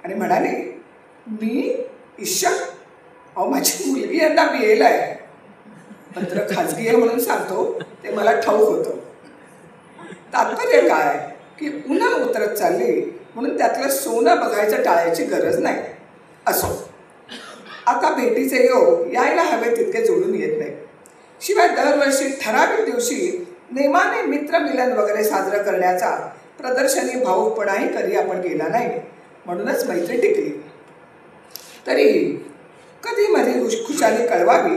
आणि म्हणाली, मी ईशा, अहो माझी मुलगी यंदा BA ला आहे. पत्र खाजगी आहे म्हणून सांगतो, ते मला ठाऊक होतं. तात्पर्य काय की उन्हा उतरत चालली म्हणून त्यातलं सोनं बघायचं टाळायची गरज नाही. असो, आता भेटीचे योग यायला हवे तितके जोडून येत नाही. शिवाय दरवर्षी ठराविक दिवशी नेमाने मित्रमिलन वगैरे साजरं करण्याचा प्रदर्शनी भाऊकपणाही कधी आपण केला नाही, म्हणूनच मैत्री टिकली. तरीही कधी मध्ये खुशाली कळवावी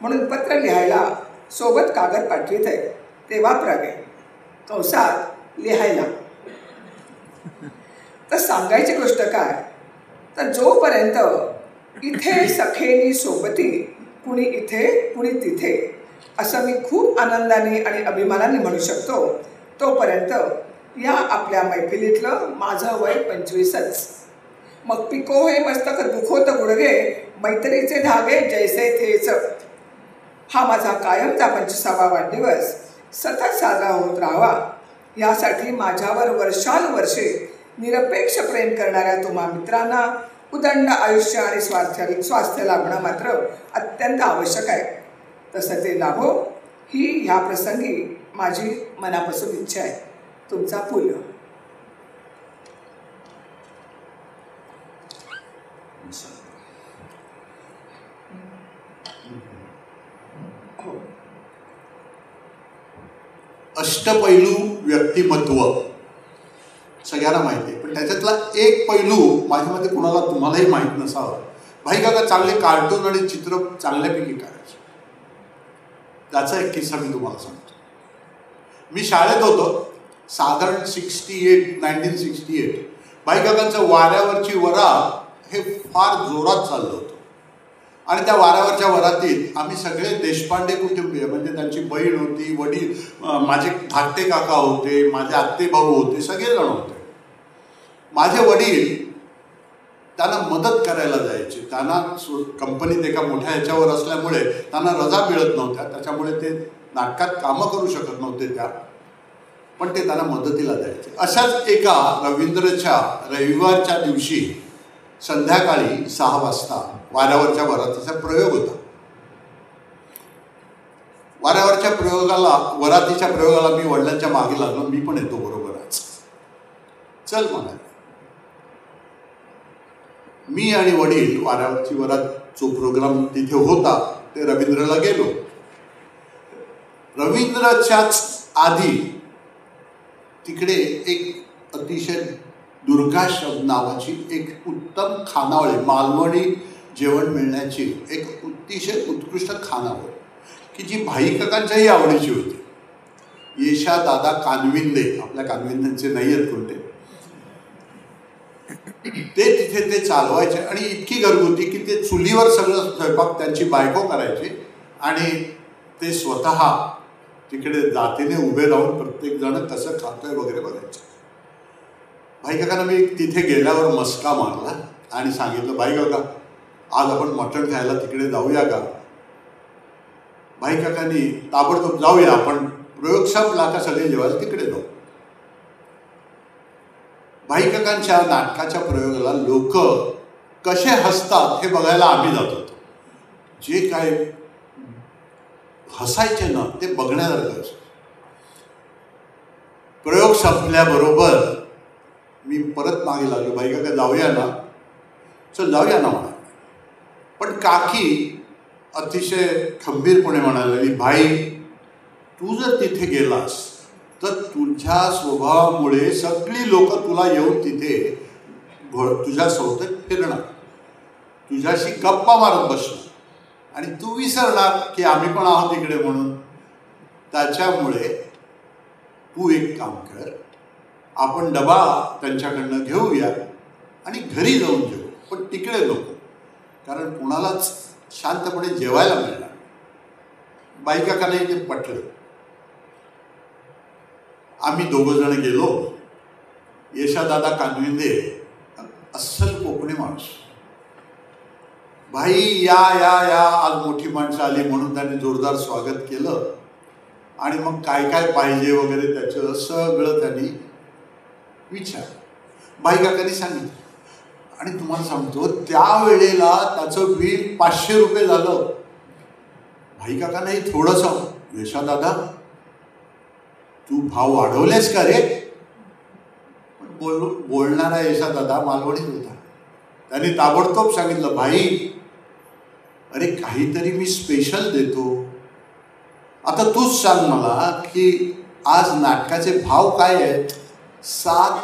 म्हणून पत्र लिहायला सोबत कागद पाठवित आहे, ते वापरावे. कंसात लिहायला. तर सांगायची गोष्ट काय, तर जोपर्यंत इथे सखेनी सोबती, कुणी इथे कुणी तिथे असं मी खूप आनंदाने आणि अभिमानाने म्हणू शकतो, तोपर्यंत या आपल्या मैफिलीतलं माझं वय 25च. मग पिको हे मस्तक दुखोत गुडघे, मैत्रीचे धागे जैसे थेच. हा माझा कायमचा 25वा वाढदिवस सतत साजरा होत राहावा, यासाठी माझ्यावर वर्षानुवर्षे निरपेक्ष प्रेम करणाऱ्या तुम्हा मित्रांना उदंड आयुष्य आणि स्वास्थ्य लाभणं मात्र अत्यंत आवश्यक आहे. तसं ते लाभो ही ह्या प्रसंगी माझी मनापासून इच्छा आहे. तुमचा पुल. अष्टपैलू व्यक्तिमत्व सगळ्यांना माहिती आहे, पण त्याच्यातला एक पैलू माझ्या मते कुणाला तुम्हालाही माहीत नसावं. भाई काका चांगले कार्टून आणि चित्र चांगल्यापैकी काढायचे. त्याचा एक किस्सा मी तुम्हाला सांगतो. मी शाळेत होतो, साधारण 1968. भाई काकांचं वाऱ्यावरची वरात हे फार जोरात चाललं होतं आणि त्या वाऱ्यावरच्या वरातीत आम्ही सगळे देशपांडे कुटुंबीय, म्हणजे त्यांची बहीण होती, वडील, माझे धाकटे काका होते, माझे आत्ते भाऊ होते, सगळेजण होते. माझे वडील त्यांना मदत करायला जायचे. त्यांना कंपनीत एका मोठ्या ह्याच्यावर असल्यामुळे त्यांना रजा मिळत नव्हत्या, त्याच्यामुळे ते नाटकात कामं करू शकत नव्हते त्या, पण ते त्यांना मदतीला द्यायचे. अशाच एका रवींद्रच्या रविवारच्या दिवशी संध्याकाळी 6 वाजता वाऱ्यावरच्या वरातीचा प्रयोग होता. वरातीच्या प्रयोगाला मी वडिलांच्या मागे लागलो. मी पण येतो बरोबरच, चल म्हणाले. मी आणि वडील वाऱ्यावरची वरात जो प्रोग्राम तिथे होता ते रवींद्रला गेलो. रवींद्रच्याच आधी तिकडे एक अतिशय दुर्गाशब नावाची एक उत्तम खानावळ, मालवणी जेवण मिळण्याची एक अतिशय उत्कृष्ट खानावळ की जी भाई काकांच्याही आवडीची होती. यशादादा कानविंदे, आपल्या कानविंदेंचे नाही आहेत कोणते, ते तिथे ते चालवायचे आणि इतकी घरगुती की ते चुलीवर सगळं स्वयंपाक त्यांची बायको करायची आणि ते स्वतः तिकडे जातीने उभे राहून प्रत्येक जण कसं खातोय वगैरे बघायचं. भाई काकांना मी तिथे गेल्यावर मस्का मारला आणि सांगितलं, भाई काका आज आपण मटण खायला तिकडे जाऊया का? भाई काकांनी ताबडतोब जाऊया, आपण प्रयोगशाळा का सगळे जेवायला तिकडे जाऊ. भाई काकांच्या नाटकाच्या प्रयोगाला लोक कसे हसतात हे बघायला आम्ही जात होतो. जे काय हसायचे ना ते बघण्यासारखं. प्रयोग संपल्याबरोबर मी परत मागे लागलो, भाई काका जाऊया ना, चल जाऊया ना म्हणा. पण काकी अतिशय खंबीरपणे म्हणाली, भाई तू जर तिथे गेलास तर तुझ्या स्वभावामुळे सगळी लोक तुला येऊन तिथे तुझ्या सोबत फिरणार, तुझ्याशी गप्पा मारत बसणार आणि तू विसरणार की आम्ही पण आहोत इकडे म्हणून. त्याच्यामुळे तू एक काम कर, आपण डबा त्यांच्याकडनं घेऊया आणि घरी जाऊन जेवू, पण तिकडे नको, कारण कुणालाच शांतपणे जेवायला मिळणार. बायकाकाने ते पटलं. आम्ही दोघं जण गेलो. यशादादा कानविंदे अस्सल कोकणी माणूस, भाई या या या आज मोठी माणसं आली म्हणून त्याने जोरदार स्वागत केलं आणि मग काय काय पाहिजे वगैरे त्याचं सगळं त्यांनी विचारलं. भाई काकांनी सांगितलं आणि तुम्हाला सांगतो त्यावेळेला त्याचं बिल 500 रुपये झालं. भाई काकांनाही थोडंसं, यशादादा तू भाव वाढवलेस का रे? बोलणारा यशादादा मालवणीच होता. त्यांनी ताबडतोब सांगितलं, भाई अरे काहीतरी मी स्पेशल देतो. आता तूच सांग मला की आज नाटकाचे भाव काय आहेत? 7,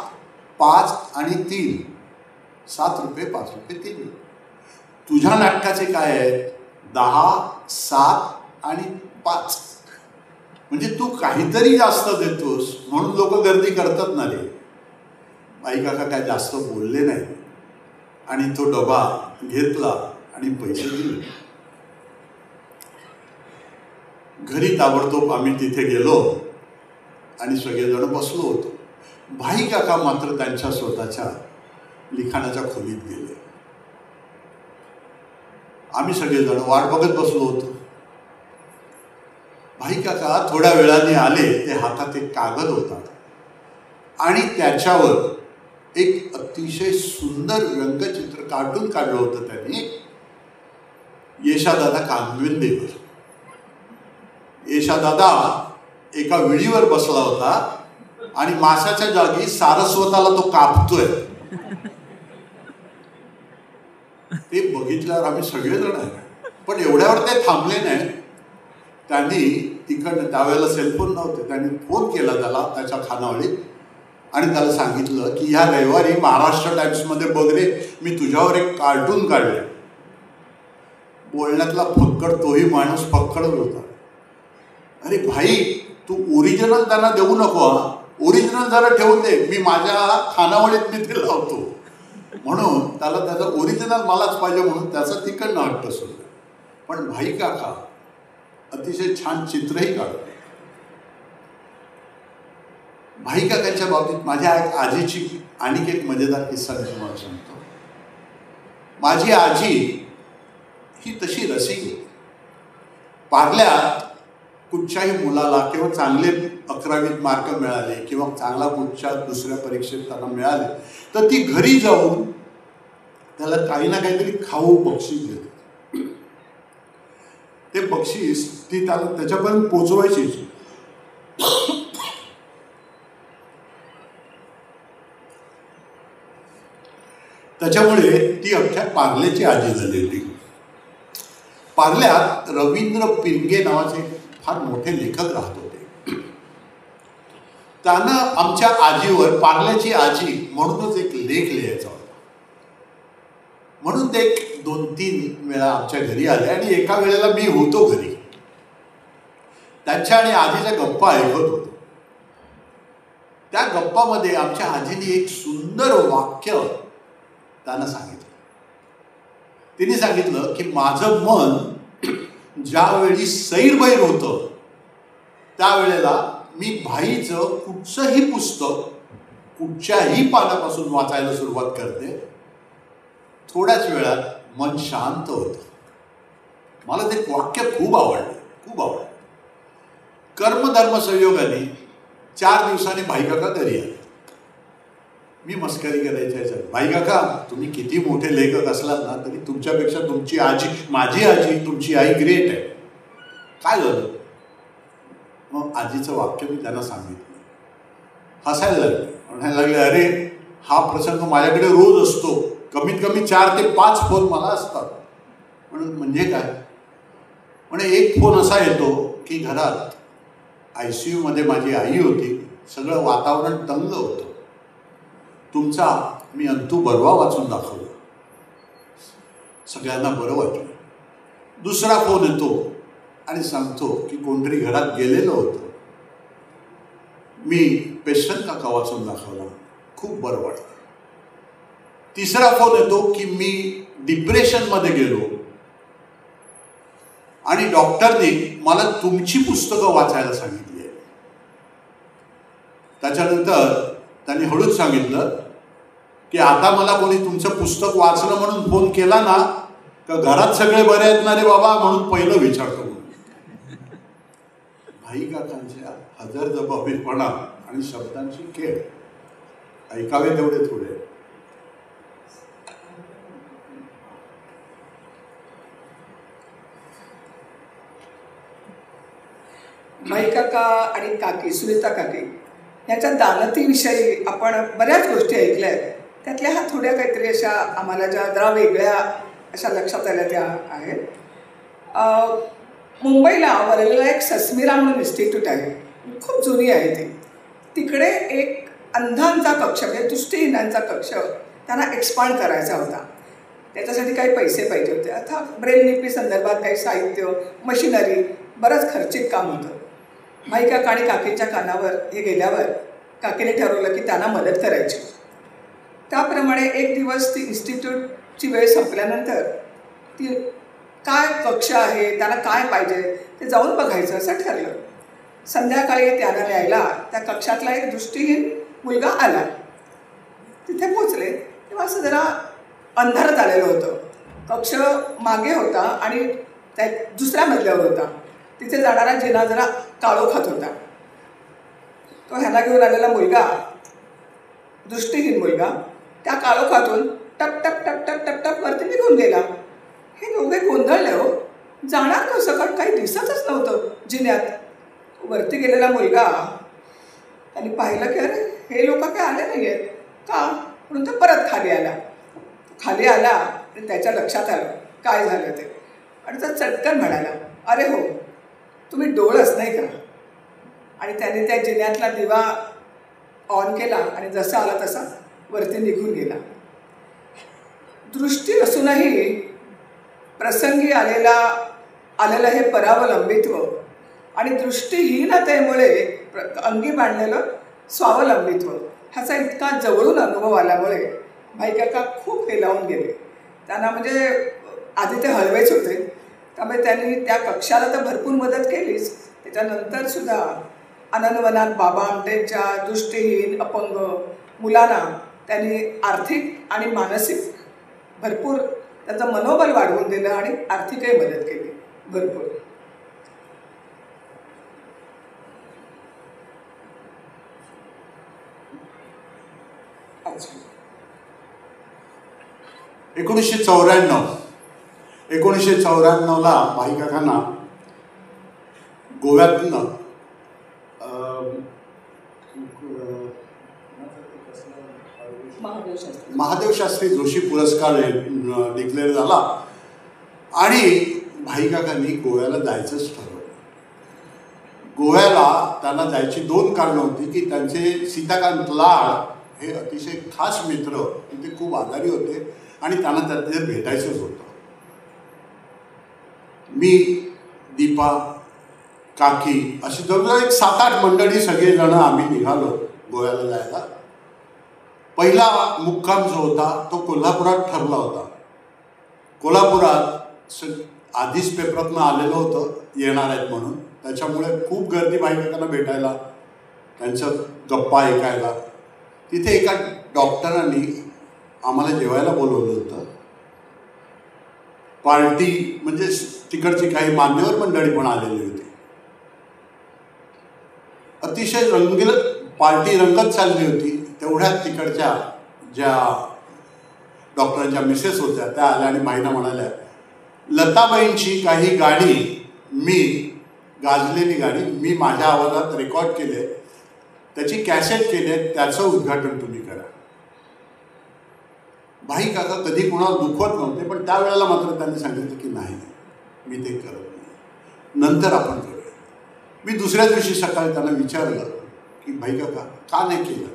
5 आणि 3. 7 रुपये, 5 रुपये, 3 रुपये. तुझ्या नाटकाचे काय आहेत? 10, 7 आणि 5. म्हणजे तू काहीतरी जास्त देतोस म्हणून लोक गर्दी करतात ना रे. बाई काका काय जास्त बोलले नाही आणि तो डबा घेतला आणि पैसे दिले. घरी ताबडतोब आम्ही तिथे गेलो आणि सगळेजण बसलो होतो. भाई काका मात्र त्यांच्या स्वतःच्या लिखाणाच्या खोलीत गेले. आम्ही सगळेजण वाट बघत बसलो होतो. भाई काका थोड्या वेळाने आले. ते हातात एक कागद होता आणि त्याच्यावर एक अतिशय सुंदर व्यंगचित्र कार्टून काढलं होतं त्यांनी यशादादा कानविंदेवर. यशादादा एका विडीवर बसला होता आणि माशाच्या जागी सारस्वताला तो कापतोय. ते बघितल्यावर आम्ही सगळेजण आहे, पण एवढ्यावर ते थांबले नाही. त्यांनी तिकडनं, त्यावेळेला सेलफोन नव्हते, त्यांनी फोन केला त्याला त्याच्या खानावळीत आणि त्याला सांगितलं की ह्या रविवारी महाराष्ट्र टाइम्समध्ये बघ रे, मी तुझ्यावर एक कार्टून काढले. बोलण्यातला फक्कड तोही माणूस फक्कडच होता. अरे भाई तू ओरिजिनल त्यांना देऊ नको, ओरिजिनल जरा ठेवून दे, मी माझ्या खानावळीत मी ते लावतो. म्हणून त्याला त्याचं ओरिजिनल मलाच पाहिजे म्हणून त्याचा तिकडनं हट्ट सुरू. पण भाई काका अतिशय छान चित्रही काढतो. भाई काकांच्या बाबतीत माझ्या आजीची आणखी एक मजेदार किस्सा मी तुम्हाला सांगतो. माझी आजी ही तशी रसिक होती. पार्ल्यात कुठच्याही मुलाला किंवा चांगले 11वीत मार्क मिळाले किंवा चांगला कुठच्या दुसऱ्या परीक्षेत त्यांना मिळाले तर ती घरी जाऊन त्याला काही ना काहीतरी खाऊ बक्षीस देते. ते बक्षीस ती त्याला त्याच्यापर्यंत पोचवायची. त्याच्यामुळे ती अख्ख्या पार्ल्याची आजी झाली होती. पार्ल्यात रवींद्र पिंगे नावाचे फार मोठे लेखक राहत होते. त्यानं आमच्या आजीवर पार्ल्याची आजी म्हणूनच एक लेख लिहायचा होता. म्हणून ते 2-3 वेळा आमच्या घरी आले आणि एका वेळेला मी होतो घरी. त्यांच्या आणि आजीच्या गप्पा ऐकत होतो. त्या गप्पामध्ये आमच्या आजीने एक सुंदर वाक्य त्यांना सांगितलं. तिने सांगितलं की माझं मन ज्यावेळी सैरभैर होतं त्यावेळेला मी भाईचं कुठचंही पुस्तक कुठच्याही पानापासून वाचायला सुरुवात करते. थोड्याच वेळात मन शांत होतं. मला ते वाक्य खूप आवडलं, खूप आवडलं. कर्मधर्म संयोगाने 4 दिवसांनी भाई काका घरी आले. मी मस्करी करायच्या ह्याच्यात, भाई काका तुम्ही किती मोठे लेखक असलात ना तरी तुमच्यापेक्षा तुमची आजी, माझी आजी, तुमची आई ग्रेट आहे. काय झालं? मग आजीचं वाक्य मी त्यांना सांगितलं. हसायला लागले, म्हणायला लागले, अरे हा प्रसंग माझ्याकडे रोज असतो. कमीत कमी 4 ते 5 फोन मला असतात. म्हणून म्हणजे काय? म्हणजे एक फोन असा येतो की घरात ICU मध्ये माझी आई होती, सगळं वातावरण तंग होतं. तुमचा मी अंतू बर्वा वाचून दाखवला, सगळ्यांना बरं वाटलं. दुसरा फोन येतो आणि सांगतो की कोणतरी घरात गेलेलं होतं, मी पेशंट काका वाचून दाखवला, खूप बरं वाटलं. तिसरा फोन येतो की मी डिप्रेशनमध्ये गेलो आणि डॉक्टरने मला तुमची पुस्तकं वाचायला सांगितली आहे. त्याच्यानंतर त्यांनी हळूच सांगितलं की आता मला कोणी तुमचं पुस्तक वाचलं म्हणून फोन केला ना का घरात सगळे बरे आहेत ना रे बाबा म्हणून पहिलं विचारतो. भाई काकांच्या हजरजबाबीपणा आणि शब्दांची खेळ ऐकावे तेवढे थोडे. भाई काका आणि काकी सुनीता काकी यांच्या दानतीविषयी आपण बऱ्याच गोष्टी ऐकल्या आहेत. त्यातल्या ह्या थोड्या काहीतरी अशा आम्हाला ज्या जरा वेगळ्या अशा लक्षात आल्या त्या आहेत. मुंबईला वरळीला एक सस्मिरा म्हणून इन्स्टिट्यूट आहे, खूप जुनी आहे ती. तिकडे एक अंधांचा कक्ष म्हणजे दृष्टिहीनांचा कक्ष त्यांना एक्सपांड करायचा होता. त्याच्यासाठी काही पैसे पाहिजे होते. आता ब्रेल लिपी संदर्भात काही साहित्य, मशिनरी, बरंच खर्चिक काम होतं. भाई काका आणि काकीच्या कानावर हे गेल्यावर काकीने ठरवलं की त्यांना मदत करायची. त्याप्रमाणे एक दिवस ती इन्स्टिट्यूटची वेळ संपल्यानंतर ती काय कक्ष आहे, त्यांना काय पाहिजे ते जाऊन बघायचं असं ठरलं. संध्याकाळी त्यांना न्यायला त्या कक्षातला एक दृष्टिहीन मुलगा आला. तिथे पोचले तेव्हा असं जरा अंधारात आलेलं होतं. कक्ष मागे होता आणि त्या दुसऱ्या मजल्यावर होता. तिथे जाणारा जिना जरा काळोखात होता. तो ह्याला घेऊन आलेला मुलगा, दृष्टिहीन मुलगा, त्या काळोखातून टप टप टप टप टप टप वरती निघून गेला. हे दोघे गोंधळले हो, जाणार कसं, कारण काही दिसतच नव्हतं जिन्यात. वरती गेलेला मुलगा त्यांनी पाहिलं की अरे हे लोक काय आले नाही आहेत का, म्हणून तो परत खाली आला. खाली आला आणि त्याच्या लक्षात आलं काय झालं ते, आणि तो चटकन म्हणाला, अरे हो तुम्ही डोळस नाही का. आणि त्याने त्या जिन्यातला दिवा ऑन केला आणि जसा आला तसा वरती निघून गेला. दृष्टी असूनही प्रसंगी आलेलं हे परावलंबित्व आणि दृष्टीहीनतेमुळे अंगी बांधलेलं स्वावलंबित्व ह्याचा इतका जवळून अनुभव आल्यामुळे भाई काका खूप हेलावून गेले. त्यांना म्हणजे आधी ते हळवेच होते, त्यामुळे त्यांनी त्या कक्षाला तर भरपूर मदत केलीच. त्याच्यानंतरसुद्धा आनंदवनात बाबा आमटेंच्या दृष्टीहीन अपंग मुलांना त्यांनी आर्थिक आणि मानसिक भरपूर त्याचं मनोबल वाढवून दिलं आणि आर्थिकही मदत केली भरपूर. अच्छा, 1994ला भाई काकांना गोव्यातनं महादेव शास्त्री जोशी पुरस्कार डिक्लेअर झाला आणि भाई काकांनी गोव्याला जायचंच ठरवलं. गोव्याला त्यांना जायची 2 कारणं होती की त्यांचे सीताकांत लाड हे अतिशय खास मित्र तिथे खूप आजारी होते आणि त्यांना तिथे भेटायचंच होतं. मी, दीपा, काकी अशी जवळजवळ एक 7-8 मंडळी सगळेजण आम्ही निघालो गोव्याला जायला. पहिला मुक्काम जो होता तो कोल्हापुरात ठरला होता. कोल्हापुरात आधीच पेपरातनं आलेलं होतं येणार आहेत म्हणून, त्याच्यामुळे खूप गर्दी भाईकाकांना भेटायला, त्यांचं गप्पा ऐकायला. तिथे एका डॉक्टरांनी आम्हाला जेवायला बोलवलं होतं. पार्टी म्हणजे तिकडची काही मान्यवर मंडळी पण आलेली होती. अतिशय रंगील पार्टी रंगत चालली होती. तेवढ्यात तिकडच्या ज्या डॉक्टरांच्या मिसेस होत्या त्या आल्या आणि भाईना म्हणाल्या, लताबाईंची काही गाणी मी गाजलेली गाणी मी माझ्या आवाजात रेकॉर्ड केले, त्याची कॅसेट केले, त्याचं उद्घाटन तुम्ही करा. भाई काका कधी कोणाला दुखवत नव्हते, पण त्यावेळेला मात्र त्यांनी सांगितलं की नाही, मी ते करत नाही, नंतर आपण करूया. मी दुसऱ्या दिवशी सकाळी त्यांना विचारलं की भाई काका का नाही केलं.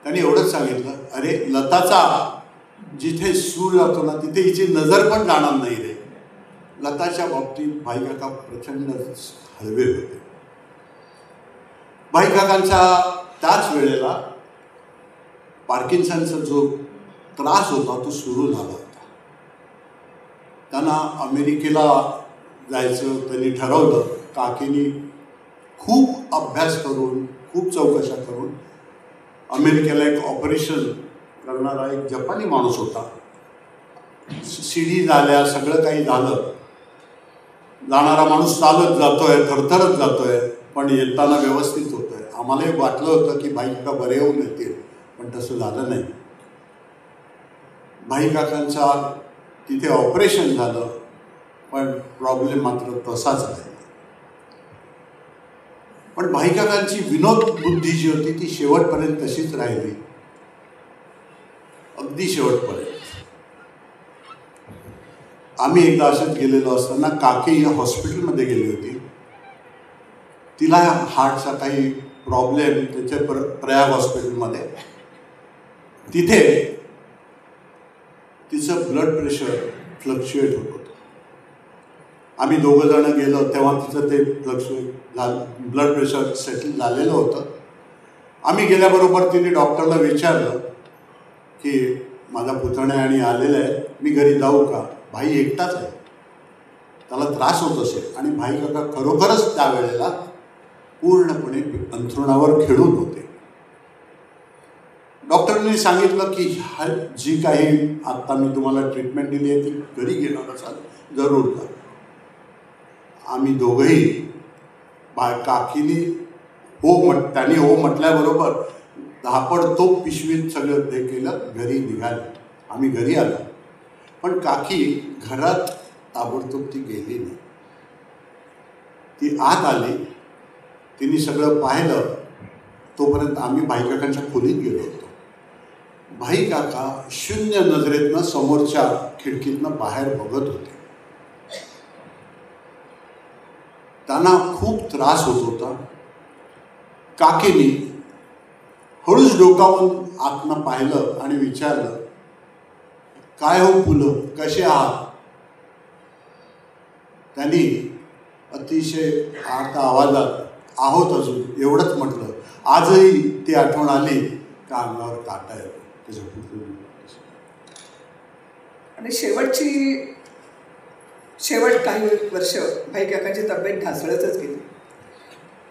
त्यांनी एवढंच सांगितलं, अरे लताचा जिथे सूर जातो ना तिथे हिची नजर पण जाणार नाही रे. लताच्या बाबतीत भाई काका प्रचंड हळवे होते. भाई काकांचा त्याच वेळेला पार्किन्सनचा जो त्रास होता तो सुरू झाला होता. त्यांना अमेरिकेला जायचं त्यांनी ठरवलं. काकीनी खूप अभ्यास करून खूप चौकशा करून अमेरिकेला एक ऑपरेशन करणारा एक जपानी माणूस होता. शिडी झाल्या, सगळं काही झालं. जाणारा माणूस चालत जातोय, थरथरत जातोय, पण येताना व्यवस्थित होतोय. आम्हालाही वाटलं होतं की भाई काका बरे होऊन येतील, पण तसं झालं नाही. भाई काकांचा तिथे ऑपरेशन झालं, पण प्रॉब्लेम मात्र तसाच आहे. पण भाई काकांची विनोद बुद्धी जी होती ती शेवटपर्यंत तशीच राहिली, अगदी शेवटपर्यंत. आम्ही एकदा असंच गेलेलो असताना काकी या हॉस्पिटलमध्ये गेली होती. तिला हार्टचा काही प्रॉब्लेम त्याच्या प्रयाग हॉस्पिटलमध्ये. तिथे तिचं ब्लड प्रेशर फ्लक्च्युएट होत होतं. आम्ही दोघं जण गेलो तेव्हा तिचं ते फ्लक्च्युएट झालं, ब्लड प्रेशर सेटल झालेलं होतं. आम्ही गेल्याबरोबर तिने डॉक्टरला विचारलं की माझा पुतण्या आणि आलेला आहे, मी घरी जाऊ का. भाई एकटाच आहे, त्याला त्रास होत असेल. आणि भाई काका खरोखरच त्यावेळेला पूर्णपणे अंथरुणावर खेळून होते. डॉक्टरांनी सांगितलं की जी काही आत्ता मी तुम्हाला ट्रीटमेंट दिली आहे ती घरी घेणार असाल जरूर का. आम्ही दोघंही काकीनी त्यांनी हो म्हटल्याबरोबर धापडतोब पिशवीत सगळं ते केलं, घरी निघाले. आम्ही घरी आलो, पण काकी घरात ताबडतोब ती गेली नाही. ती आत आली, तिने सगळं पाहिलं. तोपर्यंत आम्ही भाई काकांच्या खोलीत गेलो होतो. भाई काका शून्य नजरेतनं समोरच्या खिडकीतनं बाहेर बघत होते. त्यांना खूप त्रास होत होता. काकीनी हळूच डोकावून आतनं पाहिलं आणि विचारलं, काय हो फुलं, कसे आहात. त्यांनी अतिशय आर्त आवाजात आहोत अजून एवढंच म्हटलं. आजही ती आठवण आली का अंगावर काटा येतो. आणि शेवट काही वर्ष भाई काकांची तब्येत ढासळतच गेली.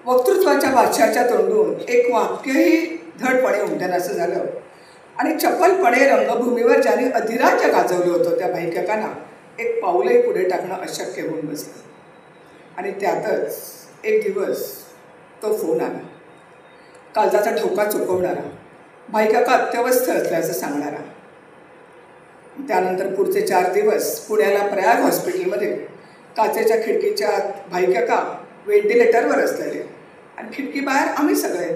वक्तृत्वाच्या बादशाच्या तोंडून एक वाक्यही धडपणे उमटण्याचं झालं. आणि चपलपणे रंगभूमीवर ज्याने अधिराज्य गाजवलं होतं त्या भाई काकांना एक पाऊलही पुढे टाकणं अशक्य होऊन बसलं. आणि त्यातच एक दिवस तो फोन आला, काळजाचा ठोका चुकवणारा, भाई काका अत्यवस्थ असल्याचं सांगणारा. त्यानंतर पुढचे 4 दिवस पुण्याला प्रयाग हॉस्पिटलमध्ये काचेच्या खिडकीच्या भाई काका व्हेंटिलेटरवर असलेले आणि खिडकीबाहेर आम्ही सगळे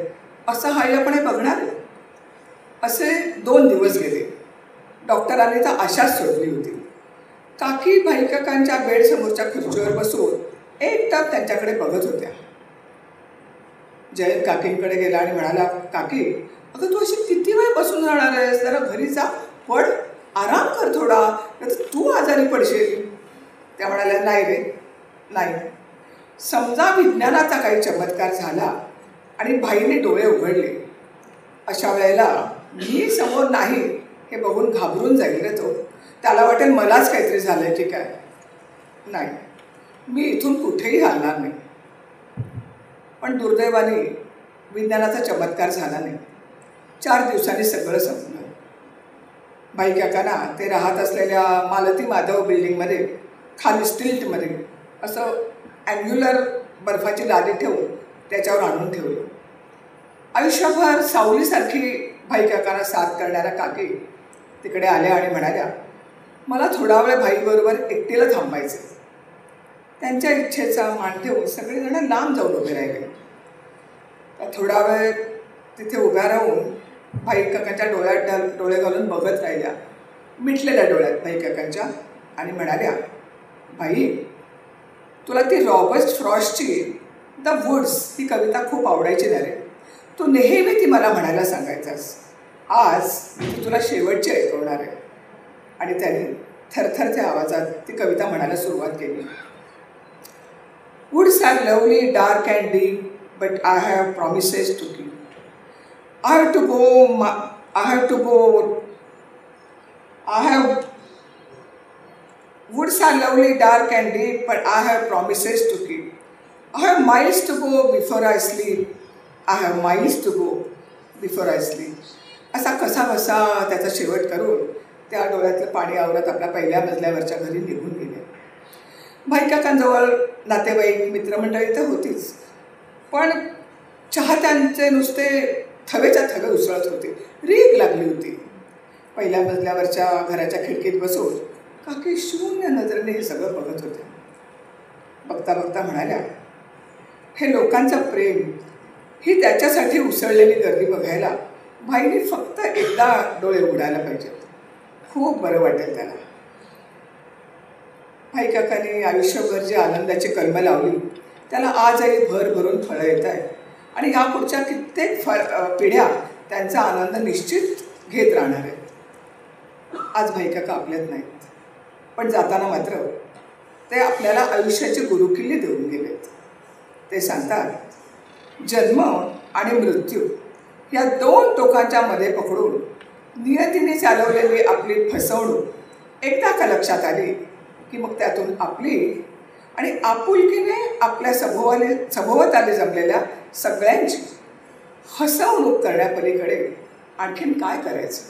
असहाय्यपणे बघणारे. असे 2 दिवस गेले. डॉक्टरांनी तर आशाच सोडली होती. काकी भाई काकांच्या बेडसमोरच्या खुर्चीवर बसून एकटक त्यांच्याकडे बघत होत्या. जयंत काकींकडे गेला आणि म्हणाला, काकी अगं तू अशी किती वेळ बसून राहणार आहेस, जरा घरी जा, पड, आराम कर थोडा, नाही तर तू आजारी पडशील. त्या म्हणाल्या, नाही रे नाही. समजा विज्ञानाचा काही चमत्कार झाला आणि भाईने डोळे उघडले अशा वेळेला मी समोर नाही हे बघून घाबरून जाईल रे तो. त्याला वाटेल मलाच काहीतरी झालंय की काय. नाही, मी इथून कुठेही हलणार नाही. पण दुर्दैवाने विज्ञानाचा चमत्कार झाला नाही. 4 दिवसांनी सगळं संपलं. भाई काकांना ते राहत असलेल्या मालती माधव बिल्डिंगमध्ये खाली स्टिल्टमध्ये असं अँग्युलर बर्फाची लादी ठेवून त्याच्यावर आणून ठेवलं. आयुष्यभर सावलीसारखी भाई काकांना साथ करणाऱ्या काकी तिकडे आल्या आणि म्हणाल्या, मला थोडा वेळ भाईबरोबर एकटीला थांबायचे. त्यांच्या इच्छेचा मान ठेवून सगळेजण लांब जाऊन उभे राहिले. थोडा वेळ तिथे उभ्या राहून भाई काकांच्या डोळ्यात डोळे घालून बघत राहिल्या, मिटलेल्या डोळ्यात भाई काकांच्या, आणि म्हणाल्या, भाई तुला ती रॉबर्ट फ्रॉस्टची द वुड्स ही कविता खूप आवडायची ना रे. तू नेहमी ती मला म्हणायला सांगायचास. आज मी तुला शेवटची ऐकवणार आहे. आणि त्याने थरथरत्या आवाजात ती कविता म्हणायला सुरुवात केली. Woods are lovely, dark and deep, but I have promises to keep. I have Woods are lovely, dark and deep, but I have promises to keep. I have miles to go before I sleep. I have miles to go before I sleep. असा कसा बसा त्याचा शेवट करून त्या डोळ्यातलं पाणी आवरत आपल्या पहिल्या मजल्यावरच्या घरी निघून गेले. भाई काकांजवळ नातेवाईक मित्रमंडळी तर होतीच, पण चाहत्यांचे नुसते थवेच्या थवे उसळत होते. रीग लागली होती. पहिल्या मजल्यावरच्या घराच्या खिडकीत बसून काकी शून्य नजरेने हे सगळं बघत होते. बघता बघता म्हणाल्या, हे लोकांचं प्रेम, ही त्याच्यासाठी उसळलेली गर्दी बघायला भाईने फक्त एकदा डोळे उघडायला पाहिजेत. खूप बरं वाटेल त्याला. भाई काकाने आयुष्यभर जी आनंदाची कलमं लावली त्याला आजही भरभरून फळं येत आहे. आणि ह्या पुढच्या कित्येक पिढ्या त्यांचा आनंद निश्चित घेत राहणार आहेत. आज भाई काका आपल्यात नाहीत, पण जाताना मात्र ते आपल्याला आयुष्याची गुरुकिल्ली देऊन गेलेत. ते सांगतात, जन्म आणि मृत्यू या 2 टोकांच्या मध्ये पकडून नियतीने चालवलेली आपली फसवणूक एकदा का लक्षात आली की मग त्यातून आपली आणि आपुलकीने आपल्या सभोवताली जमलेल्या सगळ्यांची हसवणूक करण्यापलीकडे आणखीन काय करायचं.